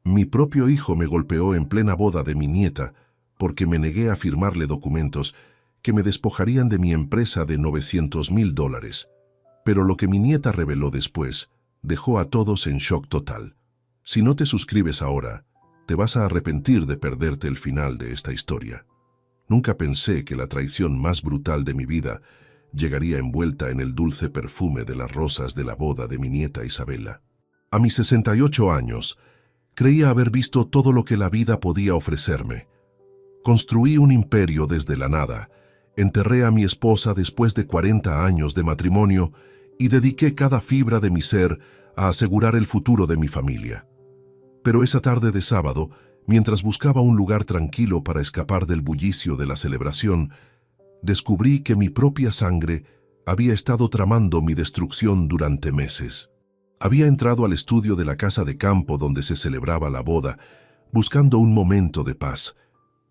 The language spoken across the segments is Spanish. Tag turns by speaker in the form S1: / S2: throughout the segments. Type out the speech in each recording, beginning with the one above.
S1: Mi propio hijo me golpeó en plena boda de mi nieta porque me negué a firmarle documentos que me despojarían de mi empresa de $900,000. Pero lo que mi nieta reveló después dejó a todos en shock total. Si no te suscribes ahora, te vas a arrepentir de perderte el final de esta historia. Nunca pensé que la traición más brutal de mi vida llegaría envuelta en el dulce perfume de las rosas de la boda de mi nieta Isabela. A mis 68 años, creía haber visto todo lo que la vida podía ofrecerme. Construí un imperio desde la nada, enterré a mi esposa después de 40 años de matrimonio y dediqué cada fibra de mi ser a asegurar el futuro de mi familia. Pero esa tarde de sábado, mientras buscaba un lugar tranquilo para escapar del bullicio de la celebración, descubrí que mi propia sangre había estado tramando mi destrucción durante meses. Había entrado al estudio de la casa de campo donde se celebraba la boda, buscando un momento de paz.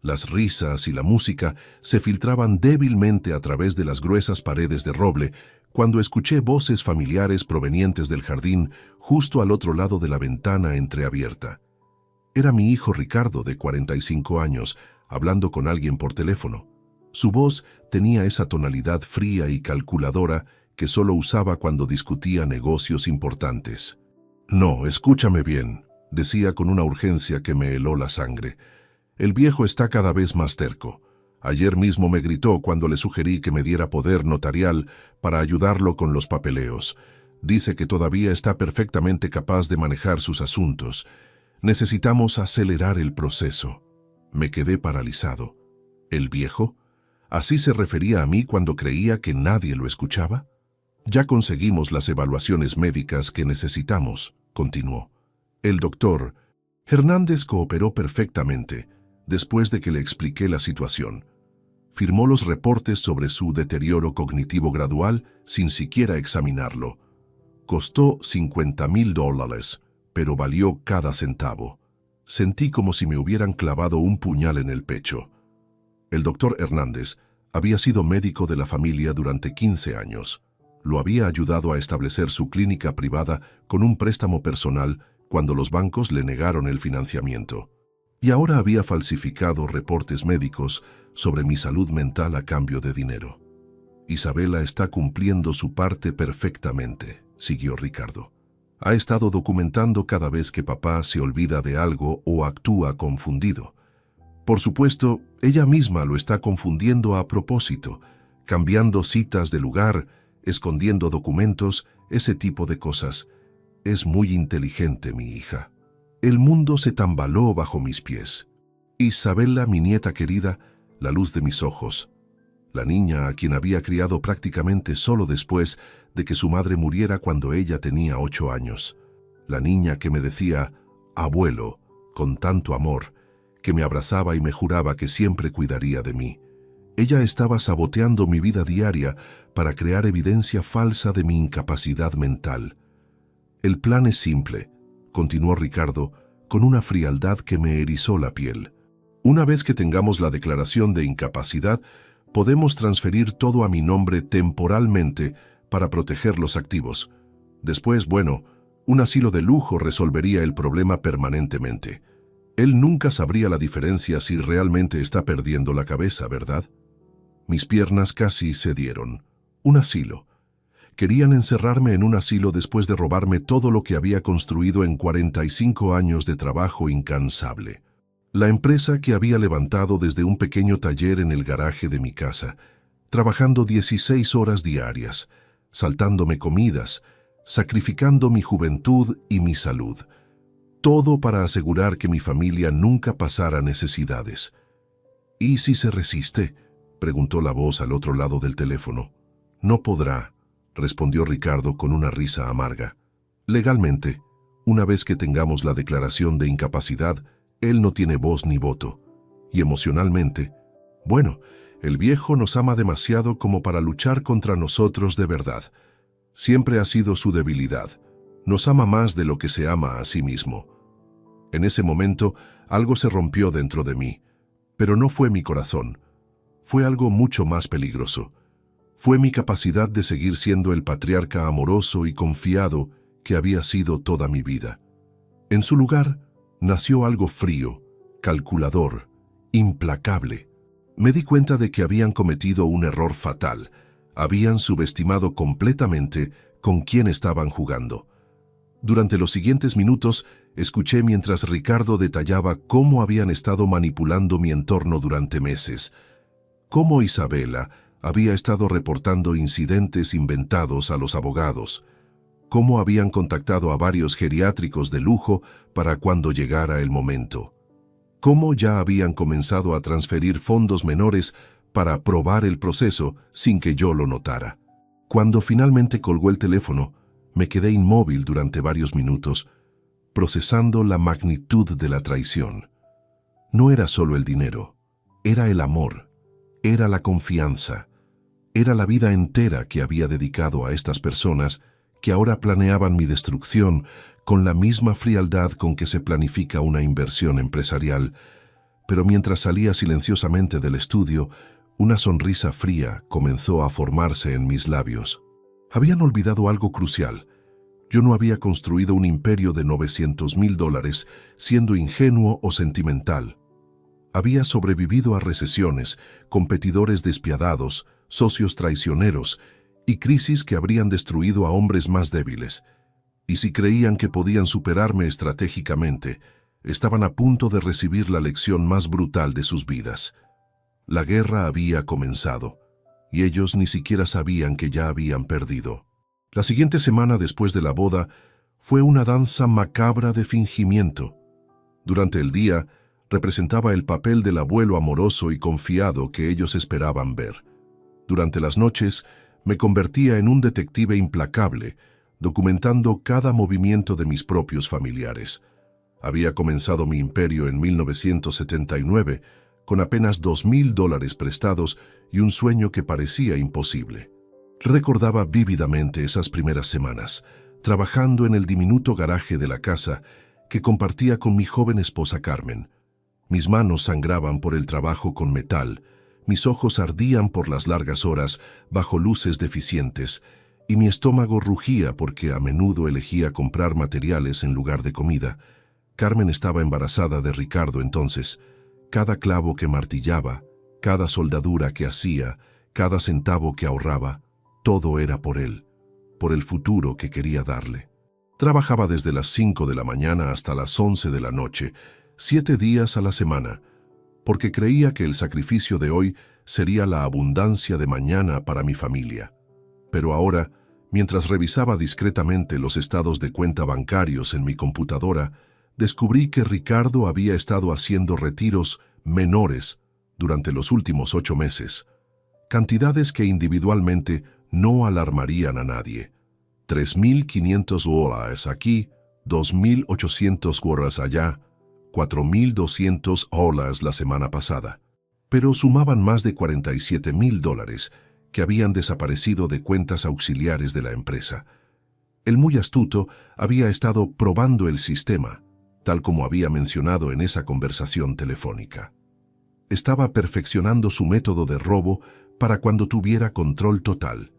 S1: Las risas y la música se filtraban débilmente a través de las gruesas paredes de roble cuando escuché voces familiares provenientes del jardín justo al otro lado de la ventana entreabierta. Era mi hijo Ricardo, de 45 años, hablando con alguien por teléfono. Su voz tenía esa tonalidad fría y calculadora que solo usaba cuando discutía negocios importantes. «No, escúchame bien», decía con una urgencia que me heló la sangre. «El viejo está cada vez más terco. Ayer mismo me gritó cuando le sugerí que me diera poder notarial para ayudarlo con los papeleos. Dice que todavía está perfectamente capaz de manejar sus asuntos. Necesitamos acelerar el proceso». Me quedé paralizado. ¿El viejo? ¿Así se refería a mí cuando creía que nadie lo escuchaba? «Ya conseguimos las evaluaciones médicas que necesitamos», continuó. El doctor Hernández cooperó perfectamente después de que le expliqué la situación. Firmó los reportes sobre su deterioro cognitivo gradual sin siquiera examinarlo. Costó $50,000, pero valió cada centavo. Sentí como si me hubieran clavado un puñal en el pecho. El doctor Hernández había sido médico de la familia durante 15 años. Lo había ayudado a establecer su clínica privada con un préstamo personal cuando los bancos le negaron el financiamiento. Y ahora había falsificado reportes médicos sobre mi salud mental a cambio de dinero. «Isabela está cumpliendo su parte perfectamente», siguió Ricardo. «Ha estado documentando cada vez que papá se olvida de algo o actúa confundido. Por supuesto, ella misma lo está confundiendo a propósito, cambiando citas de lugar, escondiendo documentos, ese tipo de cosas. Es muy inteligente, mi hija». El mundo se tambaló bajo mis pies. Isabela, mi nieta querida, la luz de mis ojos. La niña a quien había criado prácticamente solo después de que su madre muriera cuando ella tenía 8 años. La niña que me decía «abuelo» con tanto amor, que me abrazaba y me juraba que siempre cuidaría de mí. Ella estaba saboteando mi vida diaria para crear evidencia falsa de mi incapacidad mental. «El plan es simple», continuó Ricardo con una frialdad que me erizó la piel. «Una vez que tengamos la declaración de incapacidad, podemos transferir todo a mi nombre temporalmente para proteger los activos. Después, bueno, un asilo de lujo resolvería el problema permanentemente. Él nunca sabría la diferencia si realmente está perdiendo la cabeza, ¿verdad?» Mis piernas casi cedieron. Un asilo. Querían encerrarme en un asilo después de robarme todo lo que había construido en 45 años de trabajo incansable. La empresa que había levantado desde un pequeño taller en el garaje de mi casa, trabajando 16 horas diarias, saltándome comidas, sacrificando mi juventud y mi salud. Todo para asegurar que mi familia nunca pasara necesidades. «¿Y si se resiste?», preguntó la voz al otro lado del teléfono. «No podrá», respondió Ricardo con una risa amarga. «Legalmente, una vez que tengamos la declaración de incapacidad, él no tiene voz ni voto. Y emocionalmente, bueno, el viejo nos ama demasiado como para luchar contra nosotros de verdad. Siempre ha sido su debilidad. Nos ama más de lo que se ama a sí mismo». En ese momento, algo se rompió dentro de mí. Pero no fue mi corazón. Fue algo mucho más peligroso. Fue mi capacidad de seguir siendo el patriarca amoroso y confiado que había sido toda mi vida. En su lugar, nació algo frío, calculador, implacable. Me di cuenta de que habían cometido un error fatal. Habían subestimado completamente con quién estaban jugando. Durante los siguientes minutos, escuché mientras Ricardo detallaba cómo habían estado manipulando mi entorno durante meses. Cómo Isabela había estado reportando incidentes inventados a los abogados. Cómo habían contactado a varios geriátricos de lujo para cuando llegara el momento. Cómo ya habían comenzado a transferir fondos menores para probar el proceso sin que yo lo notara. Cuando finalmente colgó el teléfono, me quedé inmóvil durante varios minutos, procesando la magnitud de la traición. No era solo el dinero, era el amor, era la confianza, era la vida entera que había dedicado a estas personas que ahora planeaban mi destrucción con la misma frialdad con que se planifica una inversión empresarial. Pero mientras salía silenciosamente del estudio, una sonrisa fría comenzó a formarse en mis labios. Habían olvidado algo crucial. Yo no había construido un imperio de $900,000 siendo ingenuo o sentimental. Había sobrevivido a recesiones, competidores despiadados, socios traicioneros y crisis que habrían destruido a hombres más débiles. Y si creían que podían superarme estratégicamente, estaban a punto de recibir la lección más brutal de sus vidas. La guerra había comenzado, y ellos ni siquiera sabían que ya habían perdido. La siguiente semana después de la boda fue una danza macabra de fingimiento. Durante el día, representaba el papel del abuelo amoroso y confiado que ellos esperaban ver. Durante las noches, me convertía en un detective implacable, documentando cada movimiento de mis propios familiares. Había comenzado mi imperio en 1979, con apenas $2,000 prestados y un sueño que parecía imposible. Recordaba vívidamente esas primeras semanas, trabajando en el diminuto garaje de la casa que compartía con mi joven esposa Carmen. Mis manos sangraban por el trabajo con metal, mis ojos ardían por las largas horas bajo luces deficientes, y mi estómago rugía porque a menudo elegía comprar materiales en lugar de comida. Carmen estaba embarazada de Ricardo entonces. Cada clavo que martillaba, cada soldadura que hacía, cada centavo que ahorraba, todo era por él, por el futuro que quería darle. Trabajaba desde las 5 de la mañana hasta las 11 de la noche, 7 días a la semana, porque creía que el sacrificio de hoy sería la abundancia de mañana para mi familia. Pero ahora, mientras revisaba discretamente los estados de cuenta bancarios en mi computadora, descubrí que Ricardo había estado haciendo retiros menores durante los últimos 8 meses, cantidades que individualmente no alarmarían a nadie. $3,500 aquí, $2,800 allá, $4,200 la semana pasada. Pero sumaban más de $47,000 que habían desaparecido de cuentas auxiliares de la empresa. El muy astuto había estado probando el sistema, tal como había mencionado en esa conversación telefónica. Estaba perfeccionando su método de robo para cuando tuviera control total.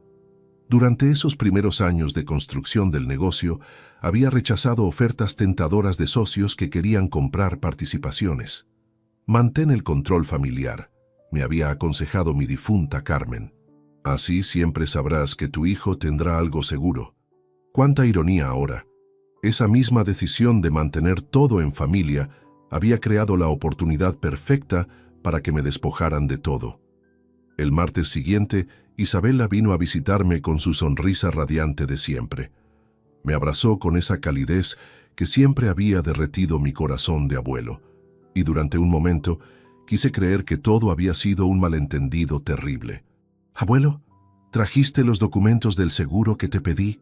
S1: Durante esos primeros años de construcción del negocio, había rechazado ofertas tentadoras de socios que querían comprar participaciones. Mantén el control familiar, me había aconsejado mi difunta Carmen. Así siempre sabrás que tu hijo tendrá algo seguro. Cuánta ironía ahora. Esa misma decisión de mantener todo en familia había creado la oportunidad perfecta para que me despojaran de todo. El martes siguiente, Isabela vino a visitarme con su sonrisa radiante de siempre. Me abrazó con esa calidez que siempre había derretido mi corazón de abuelo, y durante un momento quise creer que todo había sido un malentendido terrible. «Abuelo, ¿trajiste los documentos del seguro que te pedí?»,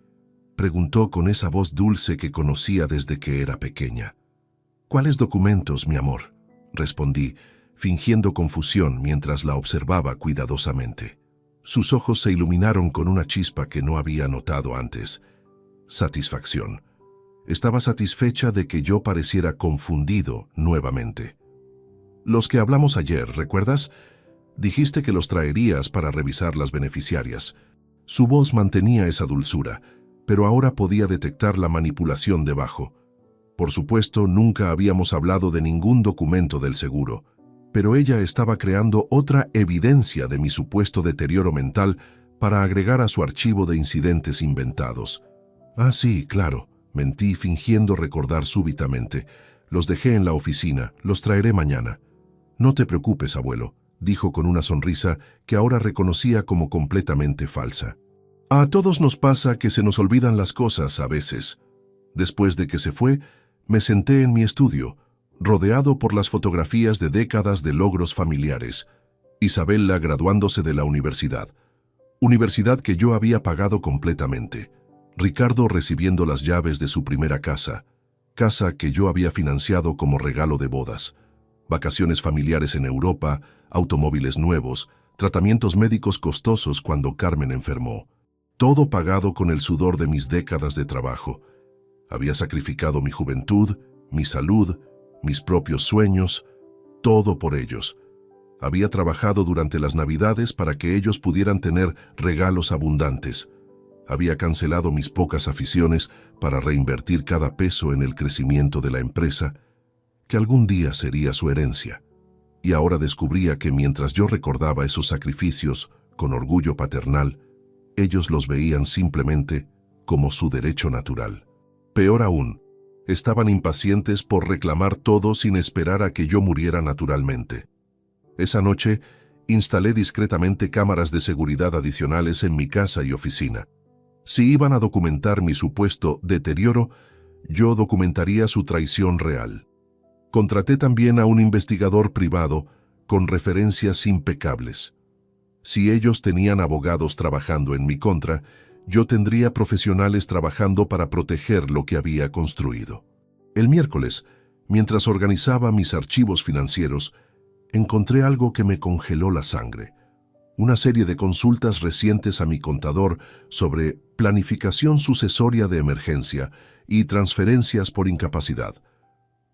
S1: preguntó con esa voz dulce que conocía desde que era pequeña. «¿Cuáles documentos, mi amor?», respondí, fingiendo confusión mientras la observaba cuidadosamente. Sus ojos se iluminaron con una chispa que no había notado antes. Satisfacción. Estaba satisfecha de que yo pareciera confundido nuevamente. «Los que hablamos ayer, ¿recuerdas? Dijiste que los traerías para revisar las beneficiarias». Su voz mantenía esa dulzura, pero ahora podía detectar la manipulación debajo. Por supuesto, nunca habíamos hablado de ningún documento del seguro, pero ella estaba creando otra evidencia de mi supuesto deterioro mental para agregar a su archivo de incidentes inventados. Ah, sí, claro, mentí fingiendo recordar súbitamente. Los dejé en la oficina, los traeré mañana. No te preocupes, abuelo, dijo con una sonrisa que ahora reconocía como completamente falsa. A todos nos pasa que se nos olvidan las cosas a veces. Después de que se fue, me senté en mi estudio, rodeado por las fotografías de décadas de logros familiares. Isabella graduándose de la universidad que yo había pagado completamente. Ricardo recibiendo las llaves de su primera casa que yo había financiado como regalo de bodas. Vacaciones familiares en Europa, automóviles nuevos, tratamientos médicos costosos cuando Carmen enfermó. Todo pagado con el sudor de mis décadas de trabajo. Había sacrificado mi juventud, mi salud, mis propios sueños, todo por ellos. Había trabajado durante las Navidades para que ellos pudieran tener regalos abundantes. Había cancelado mis pocas aficiones para reinvertir cada peso en el crecimiento de la empresa, que algún día sería su herencia. Y ahora descubría que mientras yo recordaba esos sacrificios con orgullo paternal, ellos los veían simplemente como su derecho natural. Peor aún, estaban impacientes por reclamar todo sin esperar a que yo muriera naturalmente. Esa noche, instalé discretamente cámaras de seguridad adicionales en mi casa y oficina. Si iban a documentar mi supuesto deterioro, yo documentaría su traición real. Contraté también a un investigador privado con referencias impecables. Si ellos tenían abogados trabajando en mi contra, yo tendría profesionales trabajando para proteger lo que había construido. El miércoles, mientras organizaba mis archivos financieros, encontré algo que me congeló la sangre. Una serie de consultas recientes a mi contador sobre planificación sucesoria de emergencia y transferencias por incapacidad.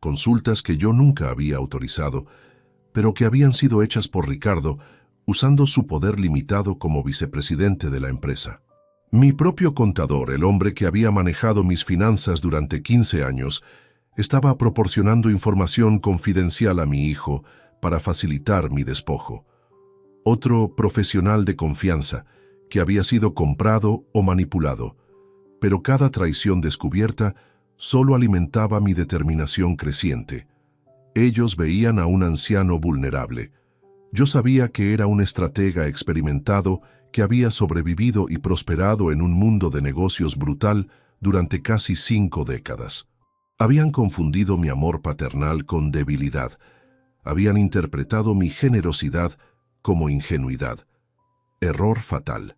S1: Consultas que yo nunca había autorizado, pero que habían sido hechas por Ricardo usando su poder limitado como vicepresidente de la empresa. Mi propio contador, el hombre que había manejado mis finanzas durante 15 años, estaba proporcionando información confidencial a mi hijo para facilitar mi despojo. Otro profesional de confianza que había sido comprado o manipulado, pero cada traición descubierta solo alimentaba mi determinación creciente. Ellos veían a un anciano vulnerable. Yo sabía que era un estratega experimentado que había sobrevivido y prosperado en un mundo de negocios brutal durante casi 5 décadas. Habían confundido mi amor paternal con debilidad. Habían interpretado mi generosidad como ingenuidad. Error fatal.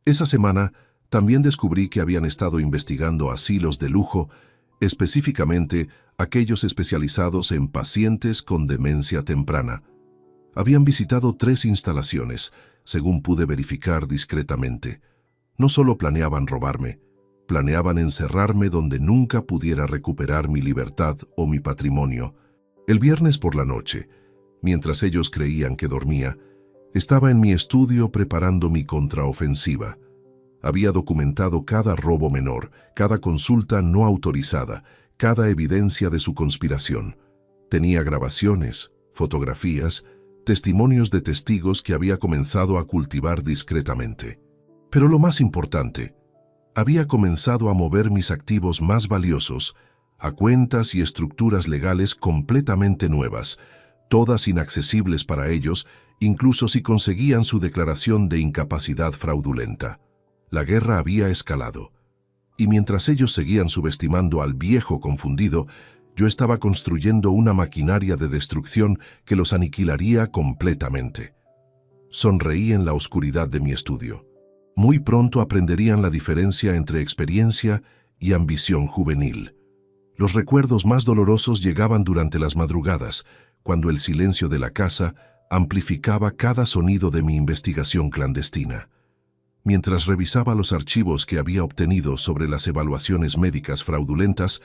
S1: Esa semana también descubrí que habían estado investigando asilos de lujo, específicamente aquellos especializados en pacientes con demencia temprana. Habían visitado 3 instalaciones, según pude verificar discretamente. No solo planeaban robarme, planeaban encerrarme donde nunca pudiera recuperar mi libertad o mi patrimonio. El viernes por la noche, mientras ellos creían que dormía, estaba en mi estudio preparando mi contraofensiva. Había documentado cada robo menor, cada consulta no autorizada, cada evidencia de su conspiración. Tenía grabaciones, fotografías, testimonios de testigos que había comenzado a cultivar discretamente. Pero lo más importante, había comenzado a mover mis activos más valiosos a cuentas y estructuras legales completamente nuevas, todas inaccesibles para ellos, incluso si conseguían su declaración de incapacidad fraudulenta. La guerra había escalado, y mientras ellos seguían subestimando al viejo confundido, yo estaba construyendo una maquinaria de destrucción que los aniquilaría completamente. Sonreí en la oscuridad de mi estudio. Muy pronto aprenderían la diferencia entre experiencia y ambición juvenil. Los recuerdos más dolorosos llegaban durante las madrugadas, cuando el silencio de la casa amplificaba cada sonido de mi investigación clandestina. Mientras revisaba los archivos que había obtenido sobre las evaluaciones médicas fraudulentas,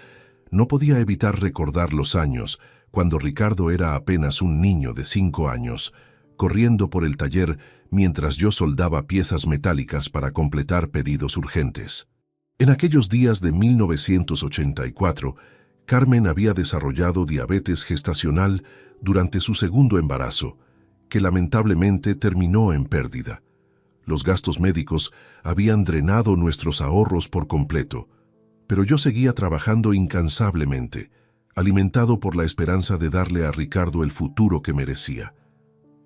S1: no podía evitar recordar los años, cuando Ricardo era apenas un niño de 5 años, corriendo por el taller mientras yo soldaba piezas metálicas para completar pedidos urgentes. En aquellos días de 1984, Carmen había desarrollado diabetes gestacional durante su segundo embarazo, que lamentablemente terminó en pérdida. Los gastos médicos habían drenado nuestros ahorros por completo, pero yo seguía trabajando incansablemente, alimentado por la esperanza de darle a Ricardo el futuro que merecía.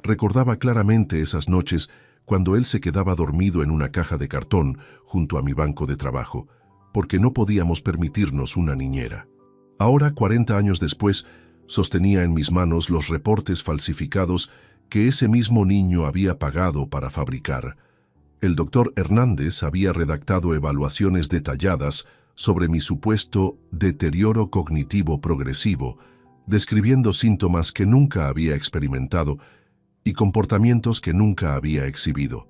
S1: Recordaba claramente esas noches cuando él se quedaba dormido en una caja de cartón junto a mi banco de trabajo, porque no podíamos permitirnos una niñera. Ahora, 40 años después, sostenía en mis manos los reportes falsificados que ese mismo niño había pagado para fabricar. El doctor Hernández había redactado evaluaciones detalladas sobre mi supuesto deterioro cognitivo progresivo, describiendo síntomas que nunca había experimentado y comportamientos que nunca había exhibido.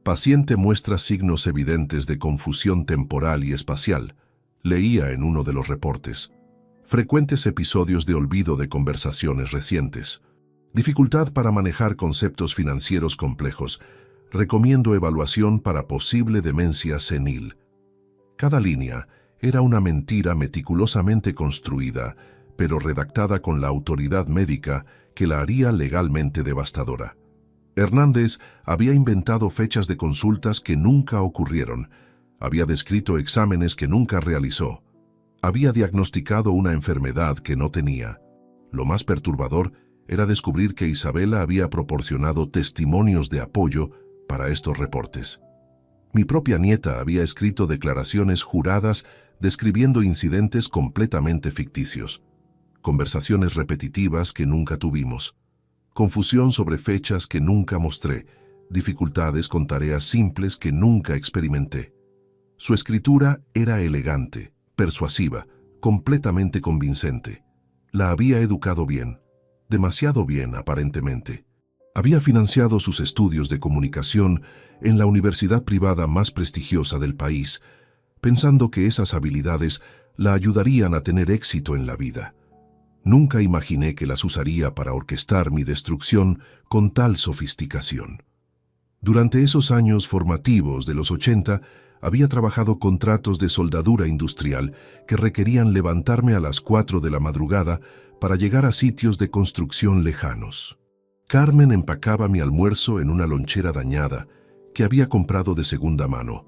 S1: Paciente muestra signos evidentes de confusión temporal y espacial, leía en uno de los reportes. Frecuentes episodios de olvido de conversaciones recientes. Dificultad para manejar conceptos financieros complejos. Recomiendo evaluación para posible demencia senil. Cada línea era una mentira meticulosamente construida, pero redactada con la autoridad médica que la haría legalmente devastadora. Hernández había inventado fechas de consultas que nunca ocurrieron, había descrito exámenes que nunca realizó, había diagnosticado una enfermedad que no tenía. Lo más perturbador era descubrir que Isabela había proporcionado testimonios de apoyo para estos reportes. Mi propia nieta había escrito declaraciones juradas describiendo incidentes completamente ficticios, conversaciones repetitivas que nunca tuvimos, confusión sobre fechas que nunca mostré, dificultades con tareas simples que nunca experimenté. Su escritura era elegante, persuasiva, completamente convincente. La había educado bien, demasiado bien aparentemente. Había financiado sus estudios de comunicación en la universidad privada más prestigiosa del país, pensando que esas habilidades la ayudarían a tener éxito en la vida. Nunca imaginé que las usaría para orquestar mi destrucción con tal sofisticación. Durante esos años formativos de los 80, había trabajado contratos de soldadura industrial que requerían levantarme a las 4 de la madrugada para llegar a sitios de construcción lejanos. Carmen empacaba mi almuerzo en una lonchera dañada que había comprado de segunda mano,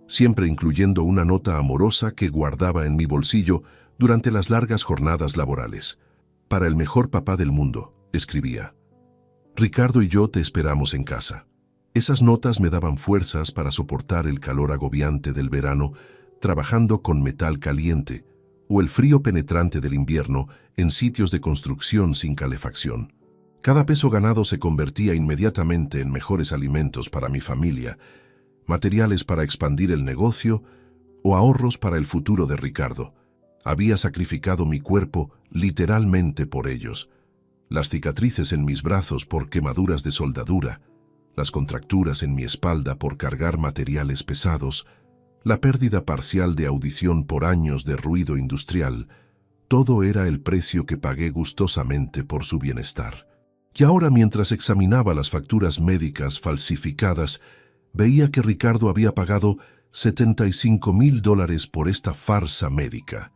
S1: siempre incluyendo una nota amorosa que guardaba en mi bolsillo durante las largas jornadas laborales. Para el mejor papá del mundo, escribía. Ricardo y yo te esperamos en casa. Esas notas me daban fuerzas para soportar el calor agobiante del verano trabajando con metal caliente o el frío penetrante del invierno en sitios de construcción sin calefacción. Cada peso ganado se convertía inmediatamente en mejores alimentos para mi familia, materiales para expandir el negocio o ahorros para el futuro de Ricardo. Había sacrificado mi cuerpo literalmente por ellos. Las cicatrices en mis brazos por quemaduras de soldadura, las contracturas en mi espalda por cargar materiales pesados, la pérdida parcial de audición por años de ruido industrial, todo era el precio que pagué gustosamente por su bienestar. Y ahora, mientras examinaba las facturas médicas falsificadas, veía que Ricardo había pagado $75,000 por esta farsa médica.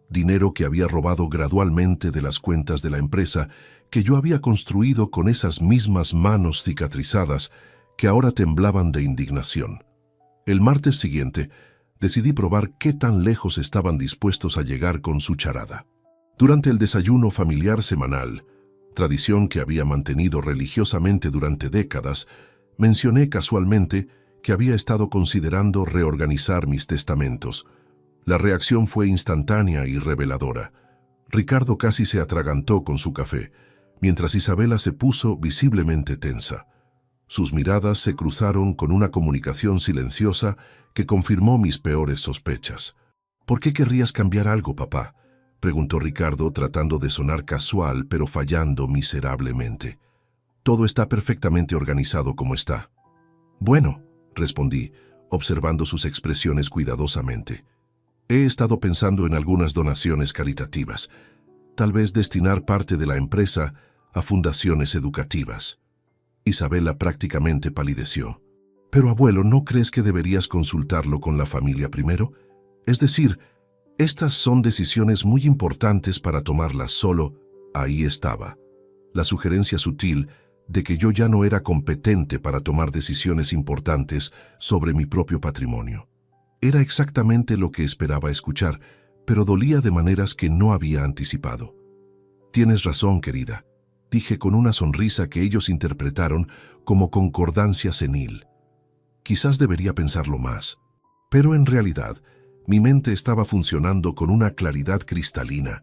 S1: Dinero que había robado gradualmente de las cuentas de la empresa que yo había construido con esas mismas manos cicatrizadas que ahora temblaban de indignación. El martes siguiente, decidí probar qué tan lejos estaban dispuestos a llegar con su charada. Durante el desayuno familiar semanal, tradición que había mantenido religiosamente durante décadas, mencioné casualmente que había estado considerando reorganizar mis testamentos. La reacción fue instantánea y reveladora. Ricardo casi se atragantó con su café, mientras Isabela se puso visiblemente tensa. Sus miradas se cruzaron con una comunicación silenciosa que confirmó mis peores sospechas. «¿Por qué querrías cambiar algo, papá?», preguntó Ricardo, tratando de sonar casual, pero fallando miserablemente. «Todo está perfectamente organizado como está». «Bueno», respondí, observando sus expresiones cuidadosamente. «He estado pensando en algunas donaciones caritativas. Tal vez destinar parte de la empresa a fundaciones educativas». Isabela prácticamente palideció. «Pero, abuelo, ¿no crees que deberías consultarlo con la familia primero? Es decir, Estas son decisiones muy importantes para tomarlas solo. Ahí estaba la sugerencia sutil de que yo ya no era competente para tomar decisiones importantes sobre mi propio patrimonio. Era exactamente lo que esperaba escuchar, pero dolía de maneras que no había anticipado. Tienes razón, querida, dije con una sonrisa que ellos interpretaron como concordancia senil. Quizás debería pensarlo más, pero en realidad mi mente estaba funcionando con una claridad cristalina,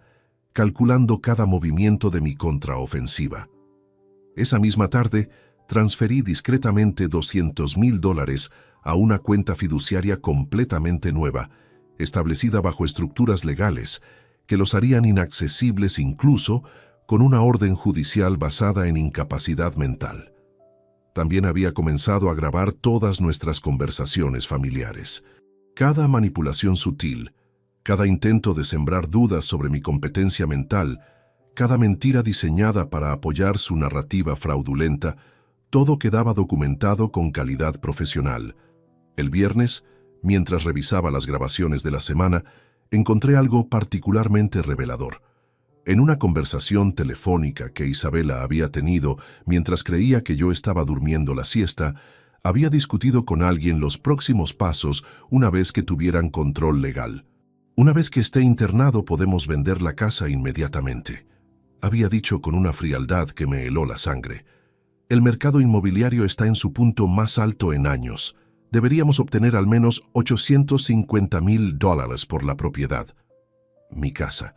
S1: calculando cada movimiento de mi contraofensiva. Esa misma tarde, transferí discretamente $200,000 a una cuenta fiduciaria completamente nueva, establecida bajo estructuras legales que los harían inaccesibles incluso con una orden judicial basada en incapacidad mental. También había comenzado a grabar todas nuestras conversaciones familiares. Cada manipulación sutil, cada intento de sembrar dudas sobre mi competencia mental, cada mentira diseñada para apoyar su narrativa fraudulenta, todo quedaba documentado con calidad profesional. El viernes, mientras revisaba las grabaciones de la semana, encontré algo particularmente revelador. En una conversación telefónica que Isabela había tenido mientras creía que yo estaba durmiendo la siesta, había discutido con alguien los próximos pasos una vez que tuvieran control legal. Una vez que esté internado podemos vender la casa inmediatamente, había dicho con una frialdad que me heló la sangre. El mercado inmobiliario está en su punto más alto en años. Deberíamos obtener al menos $850,000 por la propiedad. Mi casa,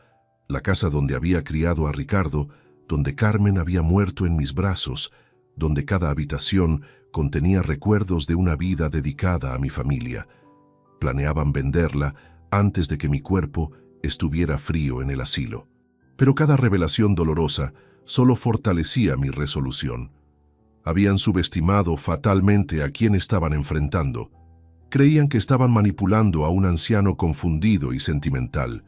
S1: la casa donde había criado a Ricardo, donde Carmen había muerto en mis brazos, donde cada habitación contenía recuerdos de una vida dedicada a mi familia. Planeaban venderla antes de que mi cuerpo estuviera frío en el asilo. Pero cada revelación dolorosa solo fortalecía mi resolución. Habían subestimado fatalmente a quien estaban enfrentando. Creían que estaban manipulando a un anciano confundido y sentimental.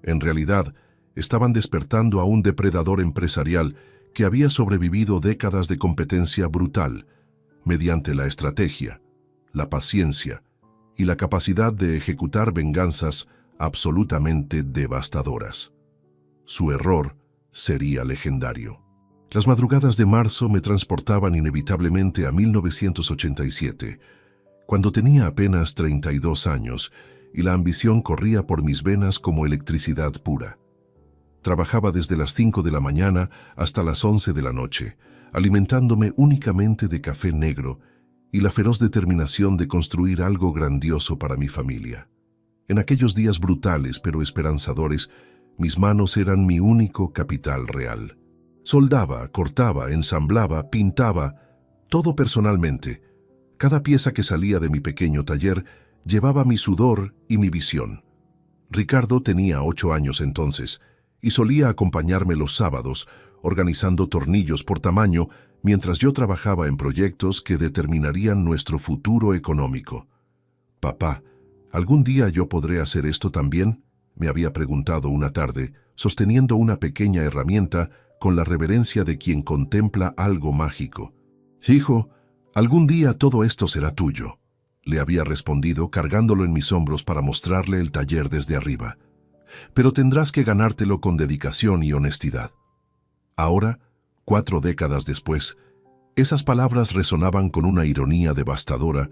S1: En realidad, estaban despertando a un depredador empresarial que había sobrevivido décadas de competencia brutal, mediante la estrategia, la paciencia y la capacidad de ejecutar venganzas absolutamente devastadoras. Su error sería legendario. Las madrugadas de marzo me transportaban inevitablemente a 1987, cuando tenía apenas 32 años y la ambición corría por mis venas como electricidad pura. Trabajaba desde las 5 de la mañana hasta las 11 de la noche, alimentándome únicamente de café negro y la feroz determinación de construir algo grandioso para mi familia. En aquellos días brutales pero esperanzadores, mis manos eran mi único capital real. Soldaba, cortaba, ensamblaba, pintaba, todo personalmente. Cada pieza que salía de mi pequeño taller llevaba mi sudor y mi visión. Ricardo tenía 8 años entonces y solía acompañarme los sábados, organizando tornillos por tamaño mientras yo trabajaba en proyectos que determinarían nuestro futuro económico. «Papá, ¿algún día yo podré hacer esto también?», me había preguntado una tarde, sosteniendo una pequeña herramienta con la reverencia de quien contempla algo mágico. «Hijo, algún día todo esto será tuyo», le había respondido cargándolo en mis hombros para mostrarle el taller desde arriba. «Pero tendrás que ganártelo con dedicación y honestidad». Ahora, 4 décadas después, esas palabras resonaban con una ironía devastadora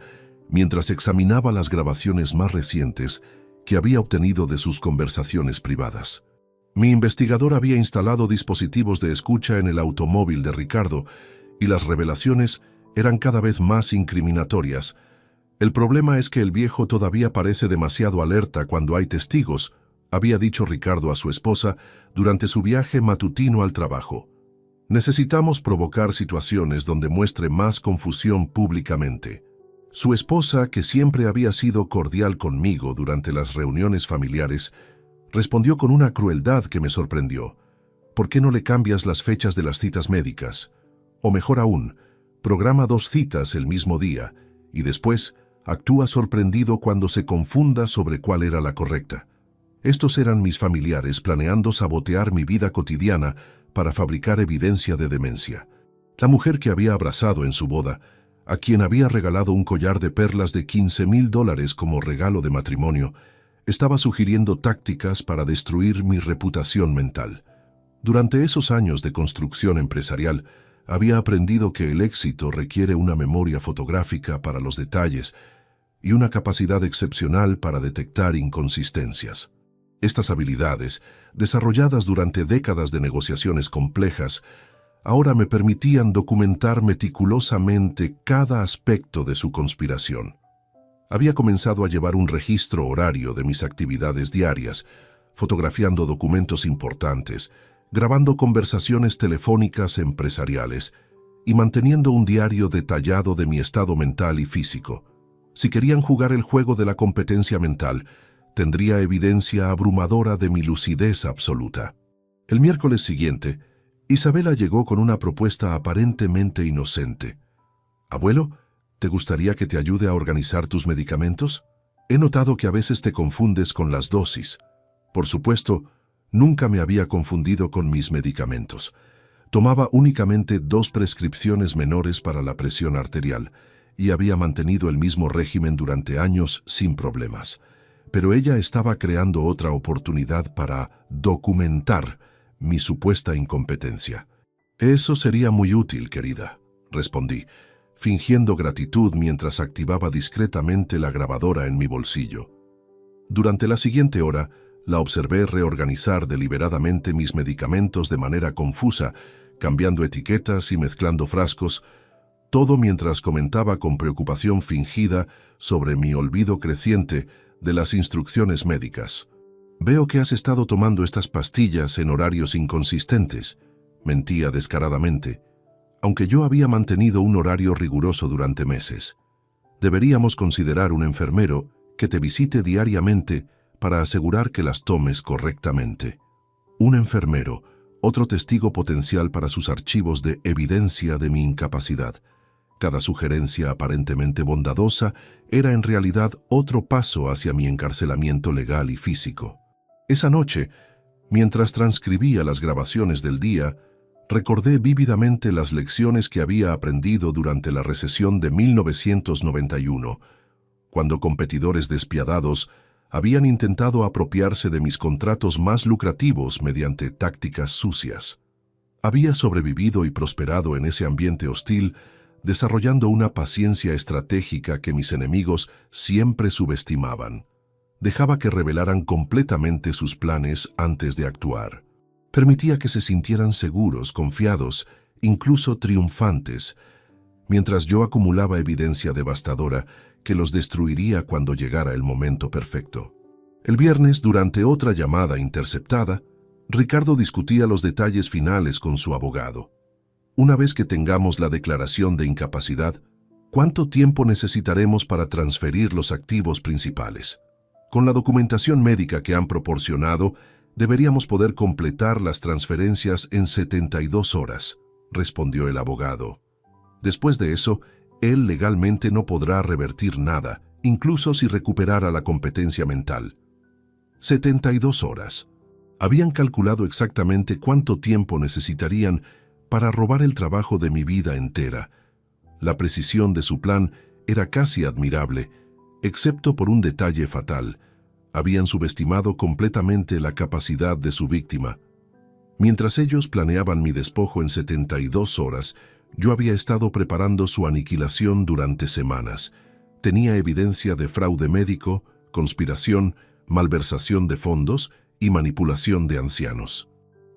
S1: mientras examinaba las grabaciones más recientes que había obtenido de sus conversaciones privadas. Mi investigador había instalado dispositivos de escucha en el automóvil de Ricardo y las revelaciones eran cada vez más incriminatorias. «El problema es que el viejo todavía parece demasiado alerta cuando hay testigos», había dicho Ricardo a su esposa durante su viaje matutino al trabajo. «Necesitamos provocar situaciones donde muestre más confusión públicamente». Su esposa, que siempre había sido cordial conmigo durante las reuniones familiares, respondió con una crueldad que me sorprendió. «¿Por qué no le cambias las fechas de las citas médicas? O mejor aún, programa 2 citas el mismo día y después actúa sorprendido cuando se confunda sobre cuál era la correcta». Estos eran mis familiares planeando sabotear mi vida cotidiana para fabricar evidencia de demencia. La mujer que había abrazado en su boda, a quien había regalado un collar de perlas de $15,000 como regalo de matrimonio, Estaba sugiriendo tácticas para destruir mi reputación mental. Durante esos años de construcción empresarial, había aprendido que el éxito requiere una memoria fotográfica para los detalles y una capacidad excepcional para detectar inconsistencias. Estas habilidades, desarrolladas durante décadas de negociaciones complejas, ahora me permitían documentar meticulosamente cada aspecto de su conspiración. Había comenzado a llevar un registro horario de mis actividades diarias, fotografiando documentos importantes, grabando conversaciones telefónicas empresariales y manteniendo un diario detallado de mi estado mental y físico. Si querían jugar el juego de la competencia mental, tendría evidencia abrumadora de mi lucidez absoluta. El miércoles siguiente, Isabela llegó con una propuesta aparentemente inocente. «Abuelo, ¿te gustaría que te ayude a organizar tus medicamentos? He notado que a veces te confundes con las dosis». Por supuesto, nunca me había confundido con mis medicamentos. Tomaba únicamente 2 prescripciones menores para la presión arterial y había mantenido el mismo régimen durante años sin problemas. Pero ella estaba creando otra oportunidad para documentar mi supuesta incompetencia. «Eso sería muy útil, querida», respondí, fingiendo gratitud mientras activaba discretamente la grabadora en mi bolsillo. Durante la siguiente hora, la observé reorganizar deliberadamente mis medicamentos de manera confusa, cambiando etiquetas y mezclando frascos, todo mientras comentaba con preocupación fingida sobre mi olvido creciente de las instrucciones médicas. «Veo que has estado tomando estas pastillas en horarios inconsistentes», mentía descaradamente, aunque yo había mantenido un horario riguroso durante meses. «Deberíamos considerar un enfermero que te visite diariamente para asegurar que las tomes correctamente». Un enfermero, otro testigo potencial para sus archivos de evidencia de mi incapacidad. Cada sugerencia aparentemente bondadosa era en realidad otro paso hacia mi encarcelamiento legal y físico. Esa noche, mientras transcribía las grabaciones del día, recordé vívidamente las lecciones que había aprendido durante la recesión de 1991, cuando competidores despiadados habían intentado apropiarse de mis contratos más lucrativos mediante tácticas sucias. Había sobrevivido y prosperado en ese ambiente hostil, desarrollando una paciencia estratégica que mis enemigos siempre subestimaban. Dejaba que revelaran completamente sus planes antes de actuar. Permitía que se sintieran seguros, confiados, incluso triunfantes, mientras yo acumulaba evidencia devastadora que los destruiría cuando llegara el momento perfecto. El viernes, durante otra llamada interceptada, Ricardo discutía los detalles finales con su abogado. «Una vez que tengamos la declaración de incapacidad, ¿cuánto tiempo necesitaremos para transferir los activos principales? Con la documentación médica que han proporcionado, deberíamos poder completar las transferencias en 72 horas», respondió el abogado. «Después de eso, él legalmente no podrá revertir nada, incluso si recuperara la competencia mental». 72 horas. Habían calculado exactamente cuánto tiempo necesitarían para robar el trabajo de mi vida entera. La precisión de su plan era casi admirable, excepto por un detalle fatal. Habían subestimado completamente la capacidad de su víctima. Mientras ellos planeaban mi despojo en 72 horas, yo había estado preparando su aniquilación durante semanas. Tenía evidencia de fraude médico, conspiración, malversación de fondos y manipulación de ancianos.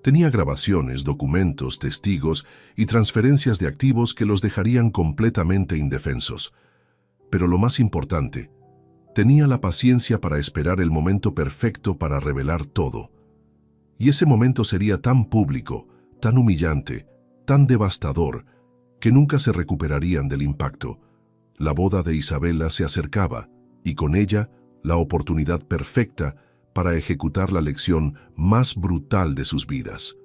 S1: Tenía grabaciones, documentos, testigos y transferencias de activos que los dejarían completamente indefensos. Pero lo más importante, tenía la paciencia para esperar el momento perfecto para revelar todo. Y ese momento sería tan público, tan humillante, tan devastador, que nunca se recuperarían del impacto. La boda de Isabela se acercaba, y con ella la oportunidad perfecta para ejecutar la lección más brutal de sus vidas.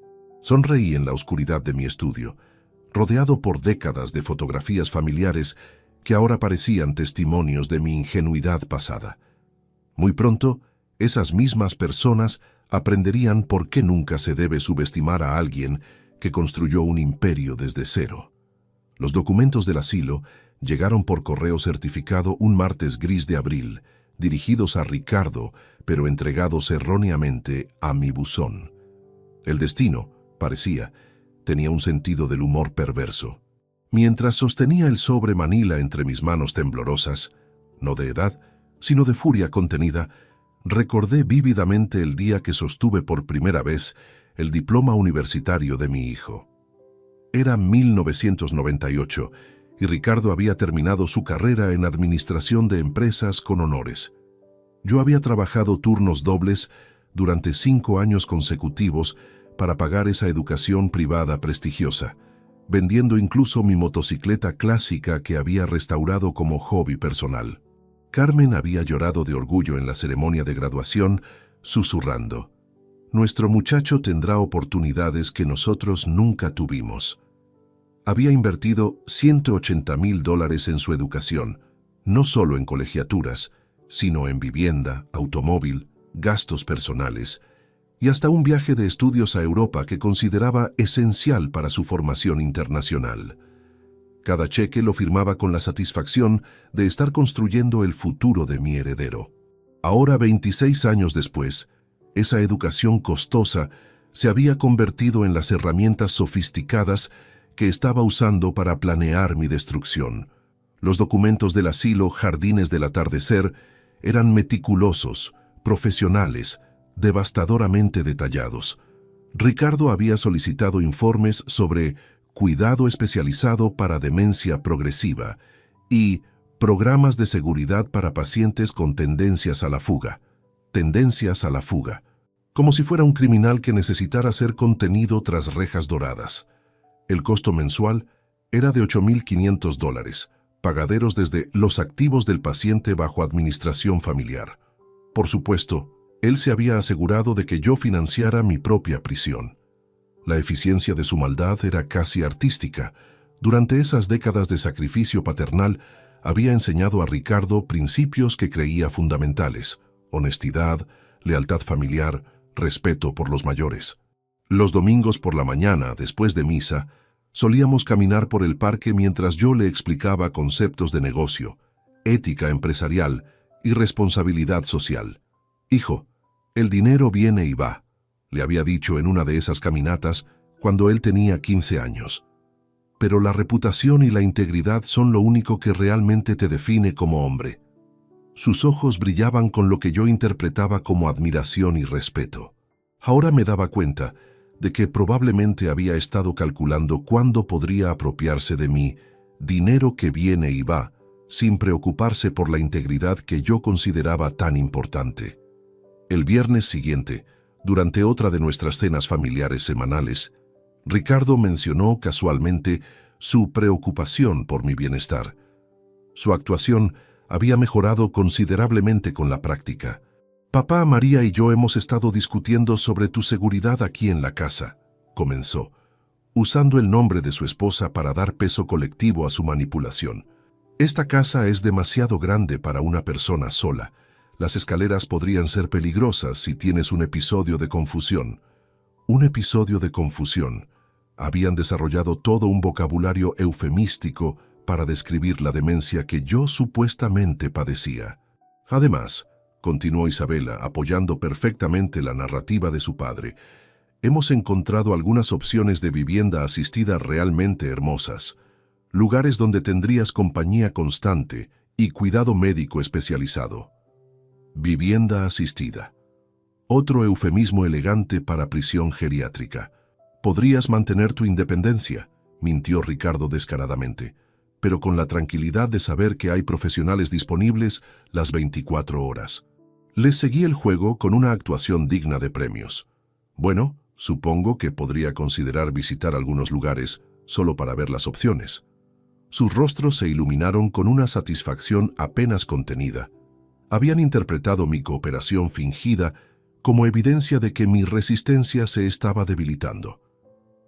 S1: Sonreí en la oscuridad de mi estudio, rodeado por décadas de fotografías familiares que ahora parecían testimonios de mi ingenuidad pasada. Muy pronto, esas mismas personas aprenderían por qué nunca se debe subestimar a alguien que construyó un imperio desde cero. Los documentos del asilo llegaron por correo certificado un martes gris de abril, dirigidos a Ricardo, pero entregados erróneamente a mi buzón. El destino, parecía, tenía un sentido del humor perverso. Mientras sostenía el sobre Manila entre mis manos temblorosas, no de edad, sino de furia contenida, recordé vívidamente el día que sostuve por primera vez el diploma universitario de mi hijo. Era 1998 y Ricardo había terminado su carrera en administración de empresas con honores. Yo había trabajado turnos dobles durante 5 años consecutivos para pagar esa educación privada prestigiosa, vendiendo incluso mi motocicleta clásica que había restaurado como hobby personal. Carmen había llorado de orgullo en la ceremonia de graduación, susurrando: «Nuestro muchacho tendrá oportunidades que nosotros nunca tuvimos». Había invertido $180,000 en su educación, no solo en colegiaturas, sino en vivienda, automóvil, gastos personales y hasta un viaje de estudios a Europa que consideraba esencial para su formación internacional. Cada cheque lo firmaba con la satisfacción de estar construyendo el futuro de mi heredero. Ahora, 26 años después, esa educación costosa se había convertido en las herramientas sofisticadas que estaba usando para planear mi destrucción. Los documentos del asilo Jardines del Atardecer eran meticulosos, profesionales, devastadoramente detallados. Ricardo había solicitado informes sobre cuidado especializado para demencia progresiva y programas de seguridad para pacientes con tendencias a la fuga, como si fuera un criminal que necesitara ser contenido tras rejas doradas. El costo mensual era de $8,500, pagaderos desde los activos del paciente bajo administración familiar. Por supuesto, él se había asegurado de que yo financiara mi propia prisión. La eficiencia de su maldad era casi artística. Durante esas décadas de sacrificio paternal, había enseñado a Ricardo principios que creía fundamentales: honestidad, lealtad familiar, respeto por los mayores. Los domingos por la mañana, después de misa, solíamos caminar por el parque mientras yo le explicaba conceptos de negocio, ética empresarial y responsabilidad social. «Hijo, el dinero viene y va», le había dicho en una de esas caminatas cuando él tenía 15 años. «Pero la reputación y la integridad son lo único que realmente te define como hombre». Sus ojos brillaban con lo que yo interpretaba como admiración y respeto. Ahora me daba cuenta de que probablemente había estado calculando cuándo podría apropiarse de mí, dinero que viene y va, sin preocuparse por la integridad que yo consideraba tan importante. El viernes siguiente, durante otra de nuestras cenas familiares semanales, Ricardo mencionó casualmente su preocupación por mi bienestar. Su actuación había mejorado considerablemente con la práctica. «Papá, María y yo hemos estado discutiendo sobre tu seguridad aquí en la casa», comenzó, usando el nombre de su esposa para dar peso colectivo a su manipulación. «Esta casa es demasiado grande para una persona sola. Las escaleras podrían ser peligrosas si tienes un episodio de confusión». Un episodio de confusión. Habían desarrollado todo un vocabulario eufemístico para describir la demencia que yo supuestamente padecía. Además, continuó Isabela, apoyando perfectamente la narrativa de su padre, hemos encontrado algunas opciones de vivienda asistida realmente hermosas. Lugares donde tendrías compañía constante y cuidado médico especializado. Vivienda asistida. Otro eufemismo elegante para prisión geriátrica. Podrías mantener tu independencia, mintió Ricardo descaradamente, pero con la tranquilidad de saber que hay profesionales disponibles las 24 horas. Les seguí el juego con una actuación digna de premios. Bueno, supongo que podría considerar visitar algunos lugares solo para ver las opciones. Sus rostros se iluminaron con una satisfacción apenas contenida. Habían interpretado mi cooperación fingida como evidencia de que mi resistencia se estaba debilitando.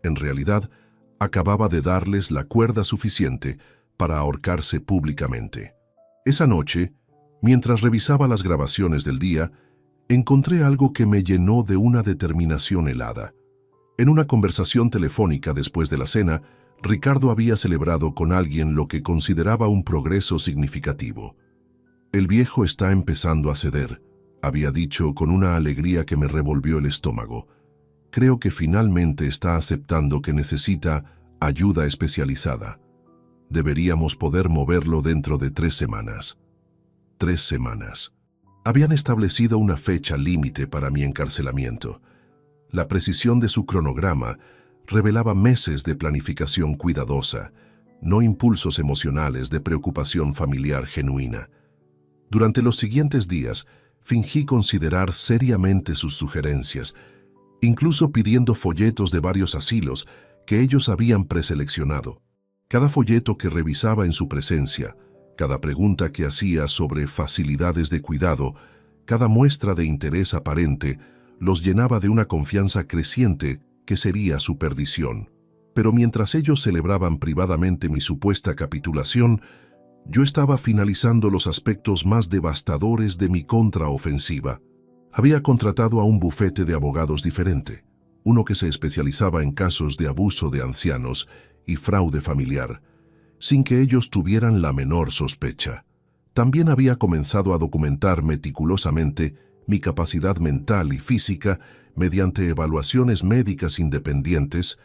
S1: En realidad, acababa de darles la cuerda suficiente para ahorcarse públicamente. Esa noche, mientras revisaba las grabaciones del día, encontré algo que me llenó de una determinación helada. En una conversación telefónica después de la cena, Ricardo había celebrado con alguien lo que consideraba un progreso significativo. El viejo está empezando a ceder, había dicho con una alegría que me revolvió el estómago. Creo que finalmente está aceptando que necesita ayuda especializada. Deberíamos poder moverlo dentro de 3 semanas. 3 semanas. Habían establecido una fecha límite para mi encarcelamiento. La precisión de su cronograma revelaba meses de planificación cuidadosa, no impulsos emocionales de preocupación familiar genuina. Durante los siguientes días, fingí considerar seriamente sus sugerencias, incluso pidiendo folletos de varios asilos que ellos habían preseleccionado. Cada folleto que revisaba en su presencia, cada pregunta que hacía sobre facilidades de cuidado, cada muestra de interés aparente, los llenaba de una confianza creciente que sería su perdición. Pero mientras ellos celebraban privadamente mi supuesta capitulación, yo estaba finalizando los aspectos más devastadores de mi contraofensiva. Había contratado a un bufete de abogados diferente, uno que se especializaba en casos de abuso de ancianos y fraude familiar, sin que ellos tuvieran la menor sospecha. También había comenzado a documentar meticulosamente mi capacidad mental y física mediante evaluaciones médicas independientes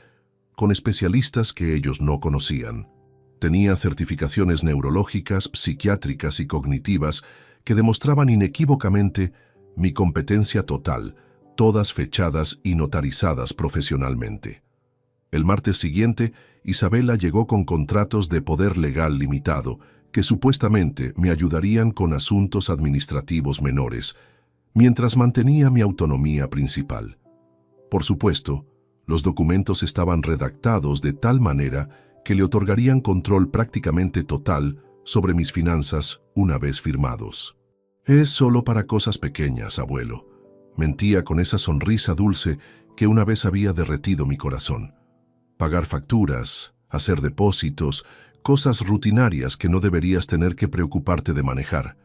S1: con especialistas que ellos no conocían. Tenía certificaciones neurológicas, psiquiátricas y cognitivas que demostraban inequívocamente mi competencia total, todas fechadas y notarizadas profesionalmente. El martes siguiente, Isabela llegó con contratos de poder legal limitado, que supuestamente me ayudarían con asuntos administrativos menores, mientras mantenía mi autonomía principal. Por supuesto, los documentos estaban redactados de tal manera que le otorgarían control prácticamente total sobre mis finanzas una vez firmados. Es solo para cosas pequeñas, abuelo. Mentía con esa sonrisa dulce que una vez había derretido mi corazón. Pagar facturas, hacer depósitos, cosas rutinarias que no deberías tener que preocuparte de manejar.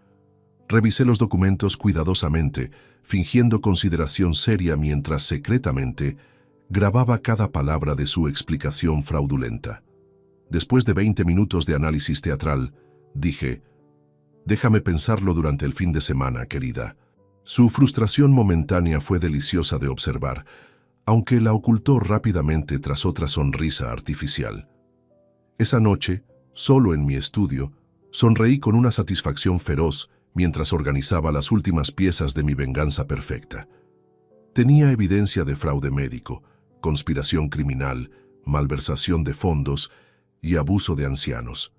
S1: Revisé los documentos cuidadosamente, fingiendo consideración seria mientras secretamente grababa cada palabra de su explicación fraudulenta. Después de 20 minutos de análisis teatral, dije: «Déjame pensarlo durante el fin de semana, querida». Su frustración momentánea fue deliciosa de observar, aunque la ocultó rápidamente tras otra sonrisa artificial. Esa noche, solo en mi estudio, sonreí con una satisfacción feroz mientras organizaba las últimas piezas de mi venganza perfecta. Tenía evidencia de fraude médico, conspiración criminal, malversación de fondos y abuso de ancianos.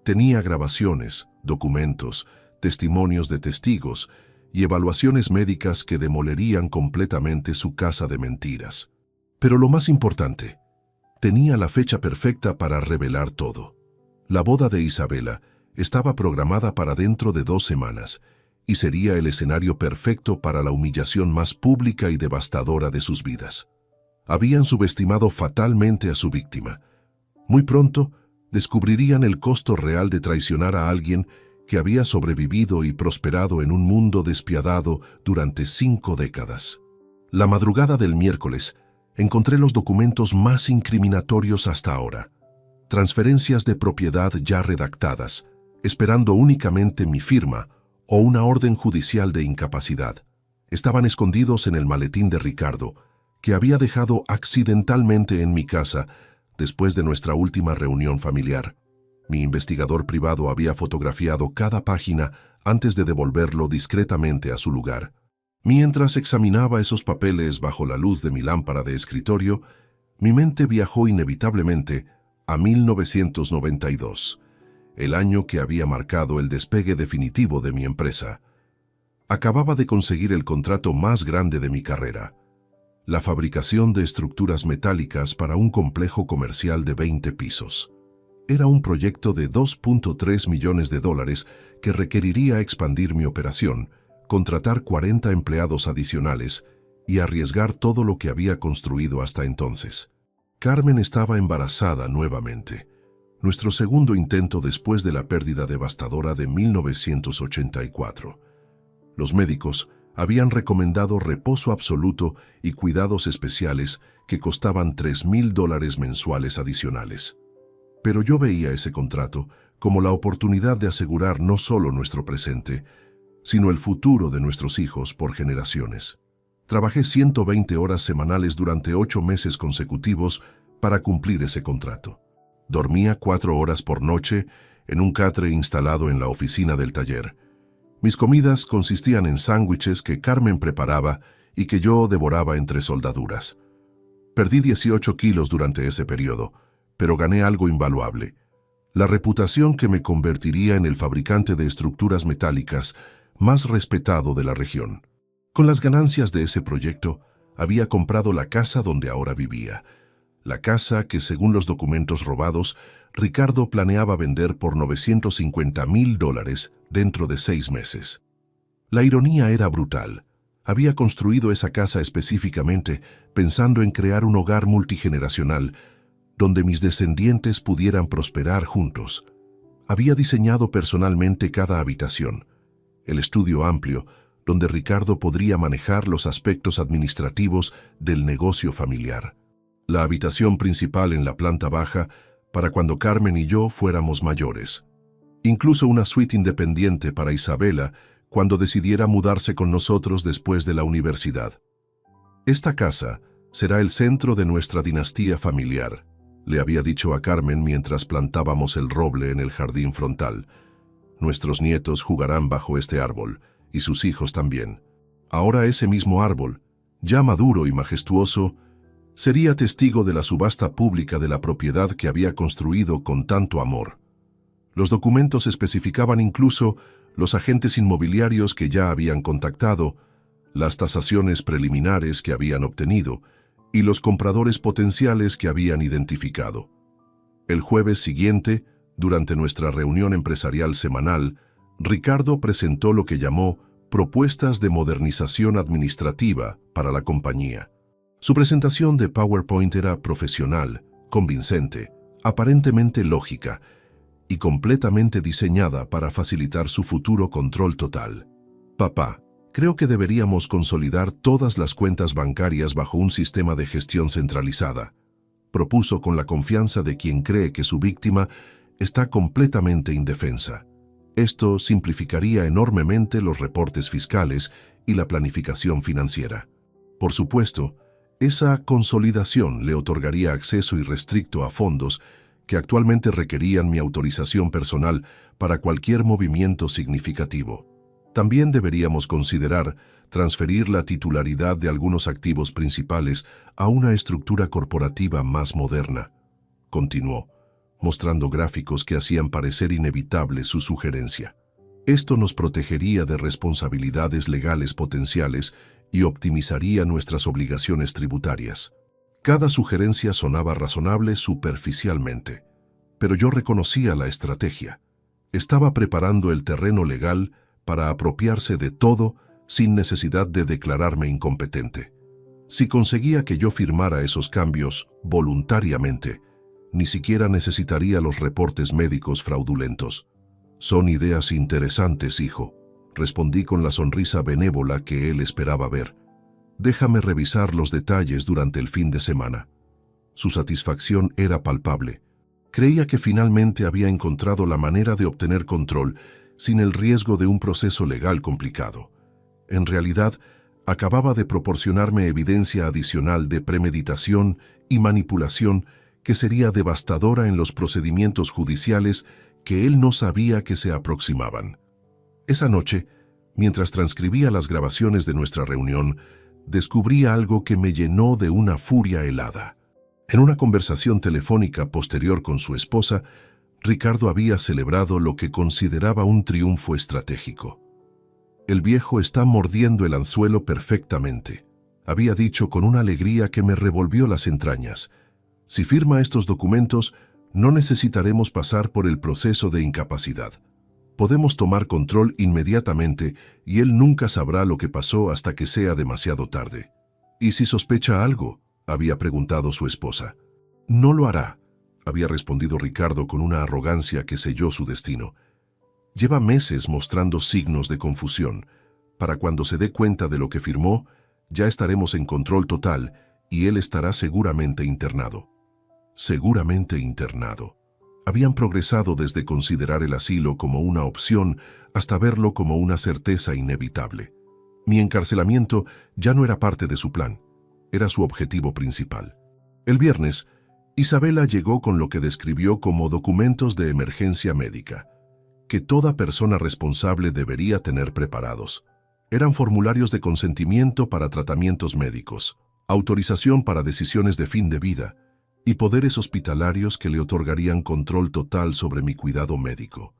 S1: Tenía grabaciones, documentos, testimonios de testigos y evaluaciones médicas que demolerían completamente su casa de mentiras. Pero lo más importante, tenía la fecha perfecta para revelar todo. La boda de Isabela estaba programada para dentro de 2 semanas y sería el escenario perfecto para la humillación más pública y devastadora de sus vidas. Habían subestimado fatalmente a su víctima. Muy pronto descubrirían el costo real de traicionar a alguien que había sobrevivido y prosperado en un mundo despiadado durante 5 décadas. La madrugada del miércoles encontré los documentos más incriminatorios hasta ahora. Transferencias de propiedad ya redactadas, esperando únicamente mi firma o una orden judicial de incapacidad. Estaban escondidos en el maletín de Ricardo, que había dejado accidentalmente en mi casa después de nuestra última reunión familiar. Mi investigador privado había fotografiado cada página antes de devolverlo discretamente a su lugar. Mientras examinaba esos papeles bajo la luz de mi lámpara de escritorio, mi mente viajó inevitablemente a 1992, el año que había marcado el despegue definitivo de mi empresa. Acababa de conseguir el contrato más grande de mi carrera: la fabricación de estructuras metálicas para un complejo comercial de 20 pisos. Era un proyecto de $2.3 millones que requeriría expandir mi operación, contratar 40 empleados adicionales y arriesgar todo lo que había construido hasta entonces. Carmen estaba embarazada nuevamente, nuestro segundo intento después de la pérdida devastadora de 1984. Los médicos habían recomendado reposo absoluto y cuidados especiales que costaban $3,000 mensuales adicionales. Pero yo veía ese contrato como la oportunidad de asegurar no solo nuestro presente, sino el futuro de nuestros hijos por generaciones. Trabajé 120 horas semanales durante 8 meses consecutivos para cumplir ese contrato. Dormía 4 horas por noche en un catre instalado en la oficina del taller. Mis comidas consistían en sándwiches que Carmen preparaba y que yo devoraba entre soldaduras. Perdí 18 kilos durante ese periodo, pero gané algo invaluable: la reputación que me convertiría en el fabricante de estructuras metálicas más respetado de la región. Con las ganancias de ese proyecto, había comprado la casa donde ahora vivía. La casa que, según los documentos robados, Ricardo planeaba vender por $950,000 dentro de 6 meses. La ironía era brutal. Había construido esa casa específicamente pensando en crear un hogar multigeneracional donde mis descendientes pudieran prosperar juntos. Había diseñado personalmente cada habitación, el estudio amplio, donde Ricardo podría manejar los aspectos administrativos del negocio familiar. La habitación principal en la planta baja para cuando Carmen y yo fuéramos mayores. Incluso una suite independiente para Isabela cuando decidiera mudarse con nosotros después de la universidad. Esta casa será el centro de nuestra dinastía familiar, le había dicho a Carmen mientras plantábamos el roble en el jardín frontal. Nuestros nietos jugarán bajo este árbol, y sus hijos también. Ahora ese mismo árbol, ya maduro y majestuoso, sería testigo de la subasta pública de la propiedad que había construido con tanto amor. Los documentos especificaban incluso los agentes inmobiliarios que ya habían contactado, las tasaciones preliminares que habían obtenido y los compradores potenciales que habían identificado. El jueves siguiente, durante nuestra reunión empresarial semanal, Ricardo presentó lo que llamó propuestas de modernización administrativa para la compañía. Su presentación de PowerPoint era profesional, convincente, aparentemente lógica y completamente diseñada para facilitar su futuro control total. Papá, creo que deberíamos consolidar todas las cuentas bancarias bajo un sistema de gestión centralizada, propuso con la confianza de quien cree que su víctima está completamente indefensa. Esto simplificaría enormemente los reportes fiscales y la planificación financiera. Por supuesto, esa consolidación le otorgaría acceso irrestricto a fondos que actualmente requerían mi autorización personal para cualquier movimiento significativo. También deberíamos considerar transferir la titularidad de algunos activos principales a una estructura corporativa más moderna, continuó, mostrando gráficos que hacían parecer inevitable su sugerencia. Esto nos protegería de responsabilidades legales potenciales y optimizaría nuestras obligaciones tributarias. Cada sugerencia sonaba razonable superficialmente, pero yo reconocía la estrategia. Estaba preparando el terreno legal para apropiarse de todo sin necesidad de declararme incompetente. Si conseguía que yo firmara esos cambios voluntariamente, ni siquiera necesitaría los reportes médicos fraudulentos. Son ideas interesantes, hijo, respondí con la sonrisa benévola que él esperaba ver. Déjame revisar los detalles durante el fin de semana. Su satisfacción era palpable. Creía que finalmente había encontrado la manera de obtener control sin el riesgo de un proceso legal complicado. En realidad, acababa de proporcionarme evidencia adicional de premeditación y manipulación que sería devastadora en los procedimientos judiciales que él no sabía que se aproximaban. Esa noche, mientras transcribía las grabaciones de nuestra reunión, descubrí algo que me llenó de una furia helada. En una conversación telefónica posterior con su esposa, Ricardo había celebrado lo que consideraba un triunfo estratégico. El viejo está mordiendo el anzuelo perfectamente, había dicho con una alegría que me revolvió las entrañas. Si firma estos documentos, no necesitaremos pasar por el proceso de incapacidad. Podemos tomar control inmediatamente y él nunca sabrá lo que pasó hasta que sea demasiado tarde. ¿Y si sospecha algo?, había preguntado su esposa. No lo hará, había respondido Ricardo con una arrogancia que selló su destino. Lleva meses mostrando signos de confusión. Para cuando se dé cuenta de lo que firmó, ya estaremos en control total y él estará seguramente internado. Seguramente internado. Habían progresado desde considerar el asilo como una opción hasta verlo como una certeza inevitable. Mi encarcelamiento ya no era parte de su plan, era su objetivo principal. El viernes, Isabela llegó con lo que describió como documentos de emergencia médica, que toda persona responsable debería tener preparados. Eran formularios de consentimiento para tratamientos médicos, autorización para decisiones de fin de vida y poderes hospitalarios que le otorgarían control total sobre mi cuidado médico.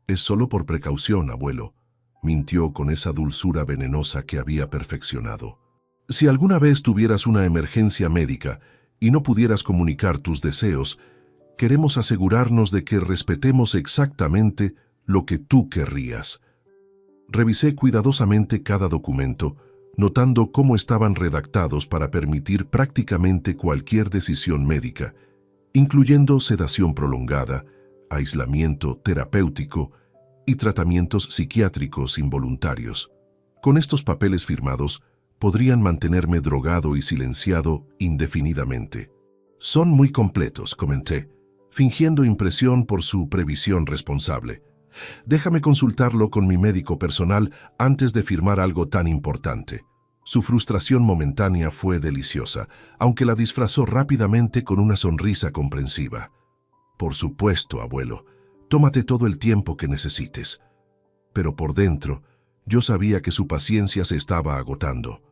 S1: «Es solo por precaución, abuelo», mintió con esa dulzura venenosa que había perfeccionado. «Si alguna vez tuvieras una emergencia médica y no pudieras comunicar tus deseos, queremos asegurarnos de que respetemos exactamente lo que tú querrías». Revisé cuidadosamente cada documento, notando cómo estaban redactados para permitir prácticamente cualquier decisión médica, incluyendo sedación prolongada, aislamiento terapéutico y tratamientos psiquiátricos involuntarios. Con estos papeles firmados, podrían mantenerme drogado y silenciado indefinidamente. «Son muy completos», comenté, fingiendo impresión por su previsión responsable. «Déjame consultarlo con mi médico personal antes de firmar algo tan importante». Su frustración momentánea fue deliciosa, aunque la disfrazó rápidamente con una sonrisa comprensiva. «Por supuesto, abuelo. Tómate todo el tiempo que necesites». Pero por dentro, yo sabía que su paciencia se estaba agotando.